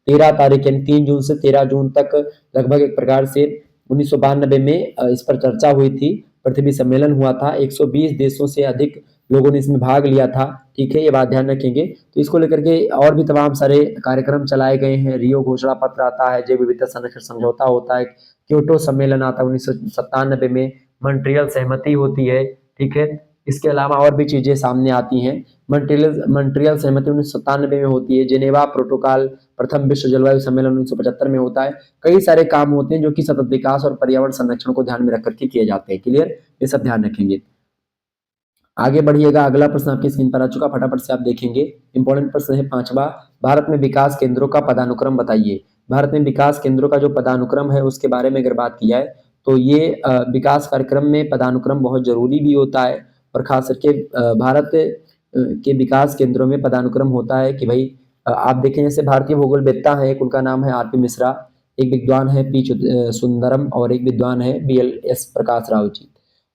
13 तारीख, यानी 3 जून से 13 जून तक लगभग एक प्रकार से 1992 में इस पर चर्चा हुई थी, पृथ्वी सम्मेलन हुआ था। 120 देशों से अधिक लोगों ने इसमें भाग लिया था, ठीक है, ये बात ध्यान रखेंगे। तो इसको लेकर के और भी तमाम सारे कार्यक्रम चलाए गए हैं। रियो घोषणा पत्र आता है, जैव विविधता संरक्षण समझौता होता है, क्योटो सम्मेलन आता है 1997 में, मॉन्ट्रियल सहमति होती है, ठीक है। इसके अलावा और भी चीजें सामने आती हैं। मॉन्ट्रियल सहमति 1997 में होती है। जेनेवा प्रोटोकॉल प्रथम विश्व जलवायु सम्मेलन 1975 में होता है। कई सारे काम होते हैं जो कि सतत विकास और पर्यावरण संरक्षण को ध्यान में रख करके किए जाते हैं। क्लियर, ये सब ध्यान रखेंगे। आगे बढ़िएगा, अगला प्रश्न आपकी स्क्रीन पर आ चुका, फटाफट से आप देखेंगे। इंपॉर्टेंट प्रश्न है 5वां, भारत में विकास केंद्रों का पदानुक्रम बताइए। भारत में विकास केंद्रों का जो पदानुक्रम है उसके बारे में अगर बात की जाए तो ये विकास कार्यक्रम में पदानुक्रम बहुत जरूरी भी होता है। और खास करके भारत के विकास केंद्रों में पदानुक्रम होता है कि भाई आप देखें, जैसे भारतीय भूगोलवेत्ता है एक, उनका नाम है आर.पी. मिश्रा, एक विद्वान है पी. सुंदरम, और एक विद्वान है बी.एल.एस. प्रकाश राव जी।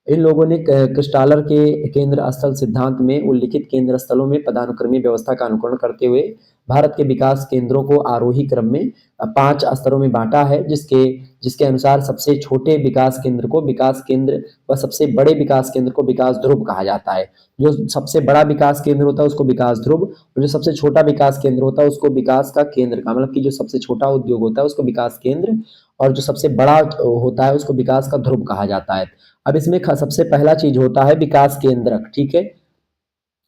इन लोगों ने क्रिस्टालर के केंद्र स्थल सिद्धांत में उल्लिखित केंद्र स्थलों में पदानुक्रमीय व्यवस्था का अनुकरण करते हुए भारत के विकास केंद्रों को आरोही क्रम में 5 स्तरों में बांटा है, जिसके जिसके अनुसार सबसे छोटे विकास केंद्र को विकास केंद्र व सबसे बड़े विकास केंद्र को विकास ध्रुव कहा जाता है। जो सबसे बड़ा विकास केंद्र होता है उसको विकास ध्रुव, और जो सबसे छोटा विकास केंद्र होता है उसको विकास का केंद्र का, मतलब कि जो सबसे छोटा उद्योग होता है उसको विकास केंद्र, और जो सबसे बड़ा होता है उसको विकास का ध्रुव कहा जाता है। अब इसमें सबसे पहला चीज होता है विकास केंद्रक, ठीक है।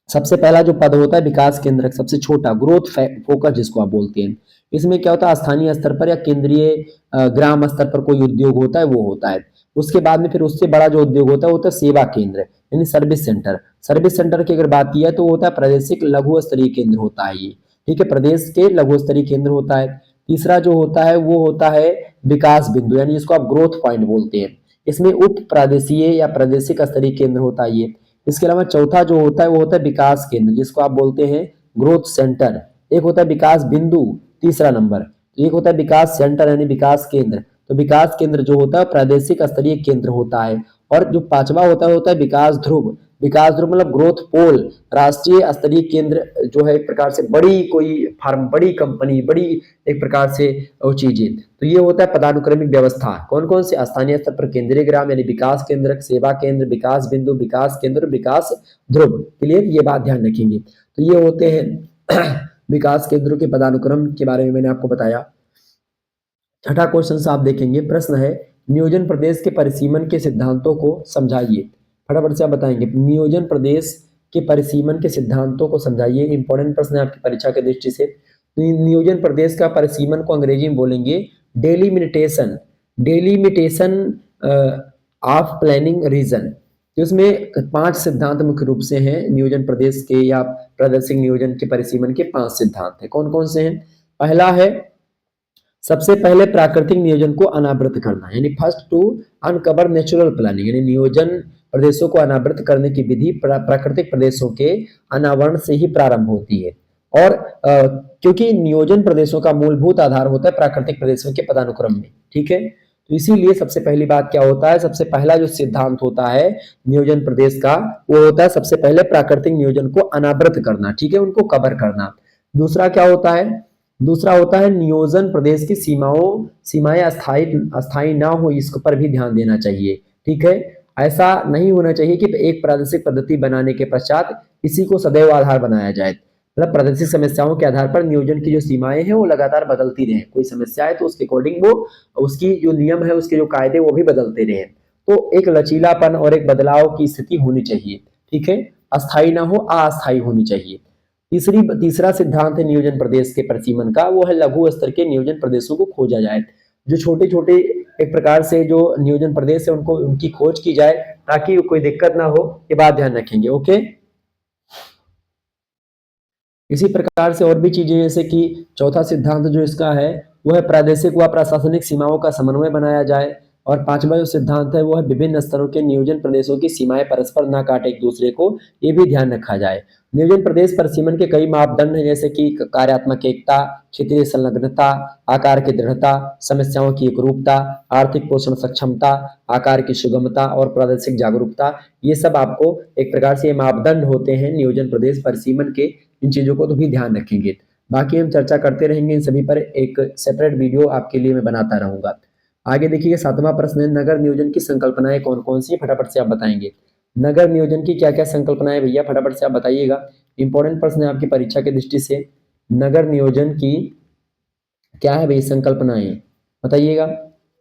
सबसे पहला जो पद होता है विकास केंद्रक, सबसे छोटा, ग्रोथ फोकस जिसको आप बोलते हैं। इसमें क्या होता है, स्थानीय स्तर पर या केंद्रीय ग्राम स्तर पर कोई उद्योग होता है वो होता है। उसके बाद में फिर उससे बड़ा जो उद्योग होता है वो होता है सेवा केंद्र यानी सर्विस सेंटर। सर्विस सेंटर की अगर बात की है तो वो होता है प्रादेशिक लघु स्तरीय केंद्र होता है ये, ठीक है, प्रदेश के लघु स्तरीय केंद्र होता है। तीसरा जो होता है वो होता है विकास बिंदु, यानी जिसको आप ग्रोथ पॉइंट बोलते हैं। इसमें उप प्रादेशीय या प्रादेशिक स्तरीय केंद्र होता है ये। इसके अलावा चौथा जो होता है वो होता है विकास केंद्र, जिसको आप बोलते हैं ग्रोथ सेंटर। एक होता है विकास बिंदु, तीसरा नंबर। एक होता है विकास सेंटर यानी विकास केंद्र। तो विकास केंद्र जो होता है प्रादेशिक स्तरीय केंद्र होता है। और जो पांचवा होता है विकास ध्रुव। विकास ध्रुव मतलब ग्रोथ पोल, राष्ट्रीय स्तरीय केंद्र जो है एक प्रकार से बड़ी कोई फार्म, बड़ी कंपनी, बड़ी एक प्रकार से वो चीजें। तो ये होता है पदानुक्रमिक व्यवस्था। कौन कौन से, स्थानीय स्तर पर केंद्रीय ग्राम यानी विकास केंद्र, सेवा केंद्र, विकास बिंदु, विकास केंद्र, विकास ध्रुव। क्लियर, ये बात ध्यान रखेंगे। तो ये होते हैं विकास केंद्रों के पदानुक्रम के बारे में मैंने आपको बताया। छठा क्वेश्चन आप देखेंगे, प्रश्न है नियोजन प्रदेश के परिसीमन के सिद्धांतों को समझाइए। फटाफट से आप बताएंगे, नियोजन प्रदेश के परिसीमन के सिद्धांतों को समझाइए। इंपॉर्टेंट प्रश्न है आपकी परीक्षा के दृष्टि से। नियोजन प्रदेश का परिसीमन को अंग्रेजी में बोलेंगे delimitation, delimitation of planning region. तो इसमें 5 सिद्धांत मुख्य रूप से हैं नियोजन प्रदेश के या प्रादेशिक नियोजन के परिसीमन के 5 सिद्धांत हैं। कौन कौन से हैं? पहला है सबसे पहले प्राकृतिक नियोजन को अनावृत करना, यानी first to uncover natural planning, यानी नियोजन प्रदेशों को अनावृत करने की विधि प्राकृतिक प्रदेशों के अनावरण से ही प्रारंभ होती है। और क्योंकि नियोजन प्रदेशों का मूलभूत आधार होता है प्राकृतिक प्रदेशों के पदानुक्रम में, ठीक है। तो इसीलिए सबसे पहली बात क्या होता है, सबसे पहला जो सिद्धांत होता है नियोजन प्रदेश का वो होता है सबसे पहले प्राकृतिक नियोजन को अनावृत करना, ठीक है, उनको कवर करना। दूसरा क्या होता है, दूसरा होता है नियोजन प्रदेश की सीमाएं अस्थायी ना हो, इसके पर भी ध्यान देना चाहिए, ठीक है। ऐसा नहीं होना चाहिए कि एक प्रादेशिक पद्धति बनाने के पश्चात इसी को सदैव आधार बनाया जाए। मतलब प्रादेशिक समस्याओं के आधार पर नियोजन की जो सीमाएं हैं वो लगातार बदलती रहे। कोई समस्या है तो उसके अकॉर्डिंग वो उसकी जो नियम है, उसके जो कायदे वो भी बदलते रहे। तो एक लचीलापन और एक बदलाव की स्थिति होनी चाहिए, ठीक है, अस्थायी ना हो, अस्थायी होनी चाहिए। तीसरा सिद्धांत है नियोजन प्रदेश के परिसीमन का, वो है लघु स्तर के नियोजन प्रदेशों को खोजा जाए। जो छोटे छोटे एक प्रकार से जो नियोजन प्रदेश है उनको उनकी खोज की जाए ताकि कोई दिक्कत ना हो, ये बात ध्यान रखेंगे। ओके, इसी प्रकार से और भी चीजें, जैसे कि चौथा सिद्धांत जो इसका है वो है प्रादेशिक व प्रशासनिक सीमाओं का समन्वय बनाया जाए। और पांचवा जो सिद्धांत है वो है विभिन्न स्तरों के नियोजन प्रदेशों की सीमाएं परस्पर ना काटे एक दूसरे को, ये भी ध्यान रखा जाए। नियोजन प्रदेश परिसीमन के कई मापदंड हैं, जैसे कि कार्यात्मक एकता, क्षेत्रीय संलग्नता, आकार की दृढ़ता, समस्याओं की एकरूपता, आर्थिक पोषण सक्षमता, आकार की सुगमता और प्रादेशिक जागरूकता। ये सब आपको एक प्रकार से मापदंड होते हैं नियोजन प्रदेश परिसीमन के। इन चीजों को तो भी ध्यान रखेंगे। बाकी हम चर्चा करते रहेंगे इन सभी पर, एक सेपरेट वीडियो आपके लिए मैं बनाता रहूंगा। आगे देखिए 7वां प्रश्न है नगर नियोजन की संकल्पनाएं कौन कौन सी, फटाफट से आप बताएंगे। नगर नियोजन की क्या क्या संकल्पनाएं भैया, फटाफट से आप बताइएगा। इंपॉर्टेंट प्रश्न है आपकी परीक्षा की दृष्टि से। नगर नियोजन की क्या है भाई संकल्पनाएं, बताइएगा।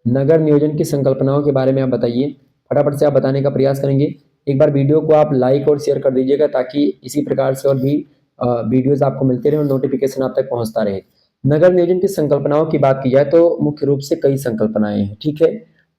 नगर नियोजन की संकल्पनाओं के बारे में आप बताइए, फटाफट से आप बताने का प्रयास करेंगे। एक बार वीडियो को आप लाइक और शेयर कर दीजिएगा ताकि इसी प्रकार से और भी वीडियोस आपको मिलते रहे और नोटिफिकेशन आप तक पहुंचता रहे। नगर नियोजन की संकल्पनाओं की बात की जाए तो मुख्य रूप से कई संकल्पनाएं हैं, ठीक है।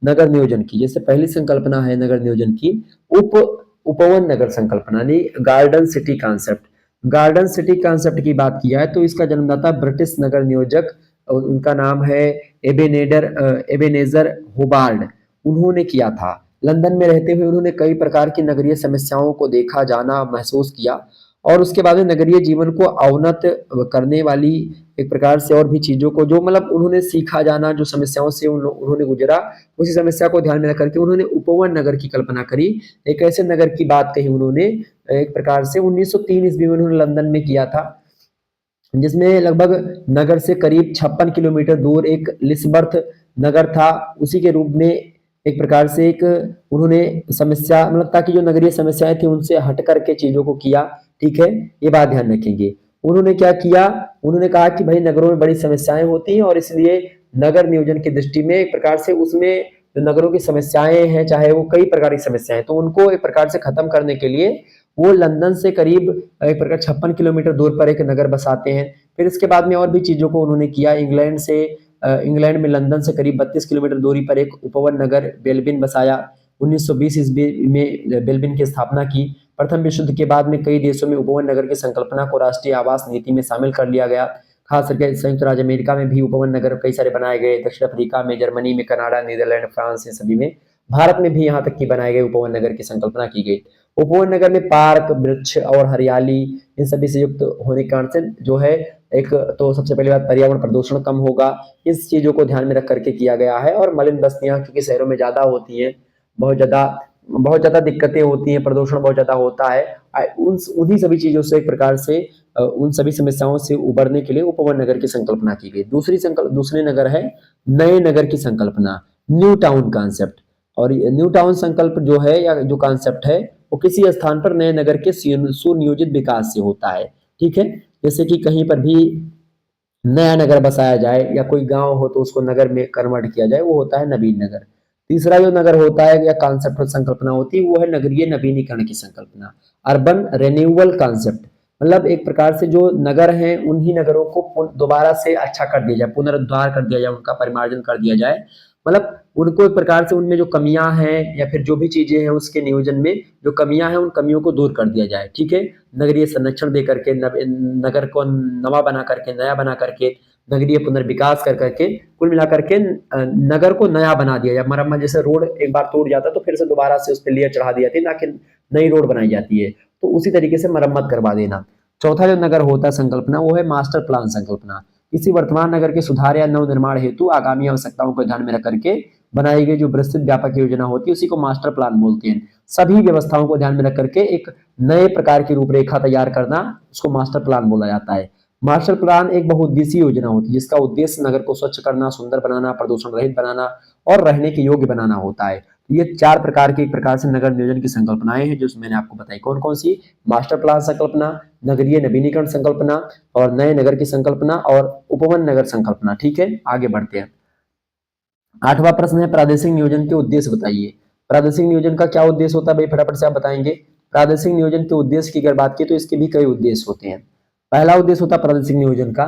नगर नियोजन की जैसे पहली संकल्पना है नगर नियोजन की उपवन नगर संकल्पना, यानी garden city concept. Garden city concept की बात की जाए तो इसका जन्मदाता ब्रिटिश नगर नियोजक, उनका नाम है एबेनेजर होबार्ड, उन्होंने किया था। लंदन में रहते हुए उन्होंने कई प्रकार की नगरीय समस्याओं को देखा, जाना, महसूस किया और उसके बाद में नगरीय जीवन को अवनत करने वाली एक प्रकार से और भी चीजों को जो मतलब उन्होंने सीखा, जाना, जो समस्याओं से उन्होंने गुजरा, उसी समस्या को ध्यान में रख करके उन्होंने उपवन नगर की कल्पना करी। एक ऐसे नगर की बात कही उन्होंने, एक प्रकार से 1903 ईस्वी में उन्होंने लंदन में किया था, जिसमें लगभग नगर से करीब 56 किलोमीटर दूर एक लिसबर्थ नगर था उसी के रूप में एक प्रकार से एक उन्होंने समस्या मतलब ताकि जो नगरीय समस्याएं थी उनसे हट करके चीजों को किया। ठीक है, ये बात ध्यान रखेंगे। उन्होंने क्या किया, उन्होंने कहा कि भाई नगरों में बड़ी समस्याएं होती हैं और इसलिए नगर नियोजन की दृष्टि में एक प्रकार से उसमें जो नगरों की समस्याएं हैं, चाहे वो कई प्रकार की समस्याएं, तो उनको एक प्रकार से खत्म करने के लिए वो लंदन से करीब एक प्रकार 56 किलोमीटर दूर पर एक नगर बसाते हैं। फिर इसके बाद में और भी चीजों को उन्होंने किया। इंग्लैंड में लंदन से करीब 32 किलोमीटर दूरी पर एक उपवन नगर बेल्बिन बसाया। 1920 ईस्वी में बेल्बिन की स्थापना की। प्रथम विश्व युद्ध के बाद में कई देशों में उपवन नगर की संकल्पना को राष्ट्रीय आवास नीति में शामिल कर लिया गया। खास करके संयुक्त राज्य अमेरिका में भी उपवन नगर कई सारे बनाए गए। दक्षिण अफ्रीका में, जर्मनी में, कनाडा, नीदरलैंड, फ्रांस, इन सभी में, भारत में भी यहाँ तक कि बनाए गए उपवन नगर की संकल्पना की गई। उपवन नगर में पार्क, वृक्ष और हरियाली इन सभी से युक्त होने के कारण से जो है एक तो सबसे पहली बात पर्यावरण प्रदूषण कम होगा। इस चीजों को ध्यान में रख करके किया गया है। और मलिन बस्तियां क्योंकि शहरों में ज्यादा होती हैं, बहुत ज्यादा दिक्कतें होती हैं, प्रदूषण बहुत ज्यादा होता है, उन्हीं सभी चीजों से एक प्रकार से उन सभी समस्याओं से उबरने के लिए उपवन नगर की संकल्पना की गई। दूसरी नगर है नए नगर की संकल्पना, न्यू टाउन कॉन्सेप्ट। और न्यू टाउन संकल्प जो है या जो कॉन्सेप्ट है वो किसी स्थान पर नए नगर के सुनियोजित विकास से होता है। ठीक है, जैसे कि कहीं पर भी नया नगर बसाया जाए या कोई गांव हो तो उसको नगर में कन्वर्ट किया जाए, वो होता है नवीन नगर। तीसरा जो नगर होता है या कॉन्सेप्ट संकल्पना होती है वो है नगरीय नवीनीकरण की संकल्पना, अर्बन रेन्यूअल कॉन्सेप्ट। मतलब एक प्रकार से जो नगर हैं उन्हीं नगरों को दोबारा से अच्छा कर दिया जाए, पुनरुद्धार कर दिया जाए, उनका परिमार्जन कर दिया जाए। मतलब उनको एक प्रकार से उनमें जो कमियां हैं या फिर जो भी चीजें हैं उसके नियोजन में जो कमियां हैं उन कमियों को दूर कर दिया जाए। ठीक है, नगरीय संरक्षण दे करके, नगर को नवा बना करके, नया बना करके, नगरीय पुनर्विकास कर करके, कुल मिलाकर के नगर को नया बना दिया जाए। मरम्मत, जैसे रोड एक बार टूट जाता तो फिर से दोबारा से उस पर लेयर चढ़ा दी जाती है, ताकि नई रोड बनाई जाती है, तो उसी तरीके से मरम्मत करवा देना। चौथा जो नगर होता है संकल्पना वो है मास्टर प्लान संकल्पना। किसी वर्तमान नगर के सुधार या नव निर्माण हेतु आगामी आवश्यकताओं को ध्यान में रख करके बनाई गई जो विस्तृत व्यापक योजना होती है उसी को मास्टर प्लान बोलते हैं। सभी व्यवस्थाओं को ध्यान में रख करके एक नए प्रकार की रूपरेखा तैयार करना उसको मास्टर प्लान बोला जाता है। मास्टर प्लान एक बहुउद्देशीय योजना होती है जिसका उद्देश्य नगर को स्वच्छ करना, सुंदर बनाना, प्रदूषण रहित बनाना और रहने के योग्य बनाना होता है। ये चार प्रकार की एक प्रकार से नगर नियोजन की संकल्पनाएं हैं जो मैंने आपको बताई। कौन कौन सी? मास्टर प्लान संकल्पना, नगरीय नवीनीकरण संकल्पना और नए नगर की संकल्पना और उपवन नगर संकल्पना। ठीक है, आगे बढ़ते हैं। आठवां प्रश्न है प्रादेशिक नियोजन के उद्देश्य बताइए। प्रादेशिक नियोजन का क्या उद्देश्य होता है भाई, फटाफट से आप बताएंगे। प्रादेशिक नियोजन के उद्देश्य की अगर बात की तो इसके भी कई उद्देश्य होते हैं। पहला उद्देश्य होता है प्रादेशिक नियोजन का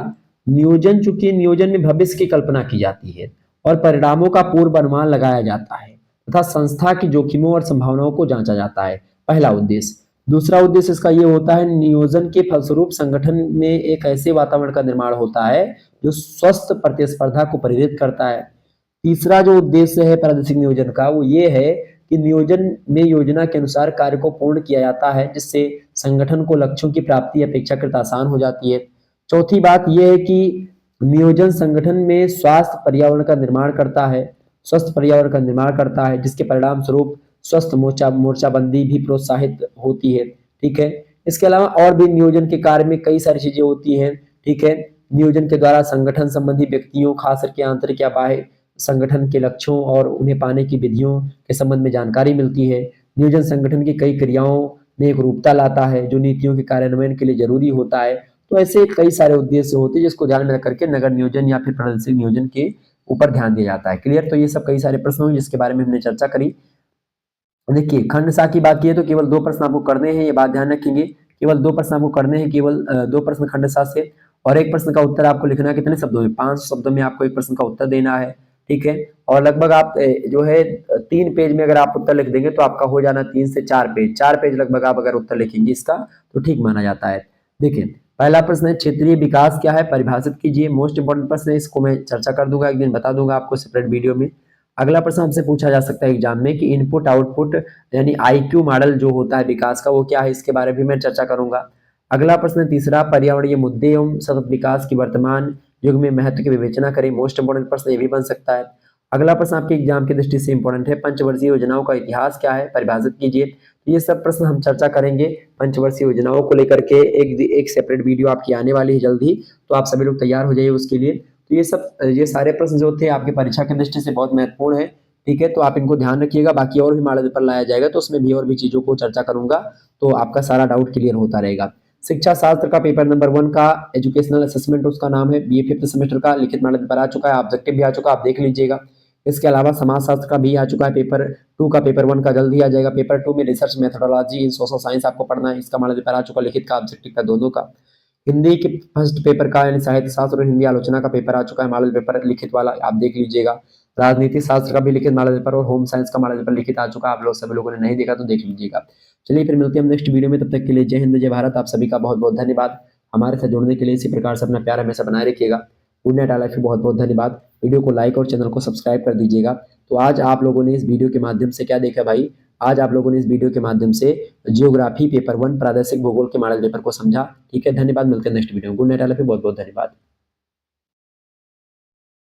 नियोजन, चूंकि नियोजन में भविष्य की कल्पना की जाती है और परिणामों का पूर्व अनुमान लगाया जाता है तथा संस्था की जोखिमों और संभावनाओं को जांचा जाता है। पहला उद्देश्य। दूसरा उद्देश्य इसका यह होता है नियोजन के फलस्वरूप संगठन में एक ऐसे वातावरण का निर्माण होता है जो स्वस्थ प्रतिस्पर्धा को प्रेरित करता है। तीसरा जो उद्देश्य है प्रादेशिक नियोजन का वो ये है कि नियोजन में योजना के अनुसार कार्य को पूर्ण किया जाता है जिससे संगठन को लक्ष्यों की प्राप्ति अपेक्षाकृत आसान हो जाती है। चौथी बात यह है कि नियोजन संगठन में स्वास्थ्य पर्यावरण का निर्माण करता है, स्वस्थ पर्यावरण का निर्माण करता है जिसके परिणाम स्वरूप स्वस्थ मोर्चाबंदी भी प्रोत्साहित होती है। ठीक है, इसके अलावा और भी नियोजन के कार्य में कई सारी चीजें होती हैं। ठीक है, नियोजन के द्वारा संगठन संबंधी व्यक्तियों, खास करके आंतरिक या बाह्य संगठन के लक्ष्यों और उन्हें पाने की विधियों के संबंध में जानकारी मिलती है। नियोजन संगठन की कई क्रियाओं में एक रूपता लाता है जो नीतियों के कार्यान्वयन के लिए जरूरी होता है। तो ऐसे कई सारे उद्देश्य होते हैं जिसको ध्यान में रख करके नगर नियोजन या फिर प्रादेशिक नियोजन के ऊपर ध्यान दिया जाता है। क्लियर? तो ये सब कई सारे प्रश्न हुए जिसके बारे में हमने चर्चा करी। देखिए, खंड सा की बात की है तो केवल 2 प्रश्न आपको करने हैं, ये बात ध्यान रखेंगे। केवल 2 प्रश्न आपको करने हैं, केवल 2 प्रश्न खंड सा से, और एक प्रश्न का उत्तर आपको लिखना है कितने शब्दों में? 5 शब्दों में आपको एक प्रश्न का उत्तर देना है। ठीक है, और लगभग आप जो है 3 पेज में अगर आप उत्तर लिख देंगे तो आपका हो जाना 3 से 4 पेज। 4 पेज लगभग आप अगर उत्तर लिखेंगे इसका तो ठीक माना जाता है। देखिए, पहला प्रश्न है क्षेत्रीय विकास क्या है, परिभाषित कीजिए। मोस्ट इंपोर्टेंट प्रश्न है, इसको मैं चर्चा कर दूंगा, एक दिन बता दूंगा आपको सेपरेट वीडियो में। अगला प्रश्न हमसे पूछा जा सकता है एग्जाम में कि इनपुट आउटपुट यानी आईक्यू मॉडल जो होता है विकास का वो क्या है, इसके बारे में भी मैं चर्चा करूंगा। अगला प्रश्न तीसरा, पर्यावरणीय मुद्दे एवं सतत विकास की वर्तमान युग में महत्व की विवेचना करें। मोस्ट इंपोर्टेंट प्रश्न ये भी बन सकता है। अगला प्रश्न आपके एग्जाम की दृष्टि से इंपॉर्टेंट है, पंचवर्षीय योजनाओं का इतिहास क्या है, परिभाषित कीजिए। ये सब प्रश्न हम चर्चा करेंगे पंचवर्षीय योजनाओं को लेकर के। एक सेपरेट वीडियो आपकी आने वाली है जल्द ही, तो आप सभी लोग तैयार हो जाइए उसके लिए। तो ये सारे प्रश्न जो थे आपकी परीक्षा की दृष्टि से बहुत महत्वपूर्ण है। ठीक है, तो आप इनको ध्यान रखिएगा। बाकी और भी मॉडल पेपर लाया जाएगा तो उसमें भी और भी चीज़ों को चर्चा करूँगा, तो आपका सारा डाउट क्लियर होता रहेगा। शिक्षा शास्त्र का पेपर नंबर 1 का एजुकेशनल असेसमेंट उसका नाम है, बीए 5th सेमेस्टर का लिखित मॉडल पेपर आ चुका है, ऑब्जेक्टिव भी आ चुका है, आप देख लीजिएगा। इसके अलावा समाजशास्त्र का भी आ चुका है पेपर 2 का, पेपर 1 का जल्द ही आ जाएगा। पेपर 2 में रिसर्च मेथोडोलॉजी इन सोशल साइंस आपको पढ़ना है, इसका मॉडल पेपर आ चुका है, लिखित का ऑब्जेक्टिव का दोनों का। हिंदी के फर्स्ट पेपर का यानी साहित्य शास्त्र और हिंदी आलोचना का पेपर आ चुका है, मॉडल पेपर लिखित वाला, आप देख लीजिएगा। राजनीति शास्त्र का भी लिखित मॉडल पेपर और होम साइंस का मॉडल पेपर लिखित आ चुका है, आप लोग सभी लोगों ने नहीं देखा तो देख लीजिएगा। चलिए फिर मिलते हैं हम नेक्स्ट वीडियो में, तब तक के लिए जय हिंद जय भारत। आप सभी का बहुत बहुत धन्यवाद। हमारे साथ जुड़ने के लिए इसी प्रकार से अपना प्यार हमेशा बनाए रखिएगा। Good night, all of you, बहुत बहुत धन्यवाद। वीडियो को लाइक और चैनल को सब्सक्राइब कर दीजिएगा। तो आज आप लोगों ने इस वीडियो के माध्यम से क्या देखा भाई, आज आप लोगों ने इस वीडियो के माध्यम से जियोग्राफी पेपर 1 प्रादेशिक भूगोल के मॉडल पेपर को समझा। ठीक है, धन्यवाद। मिलते हैं नेक्स्ट वीडियो में। Good night, all of you, बहुत बहुत धन्यवाद।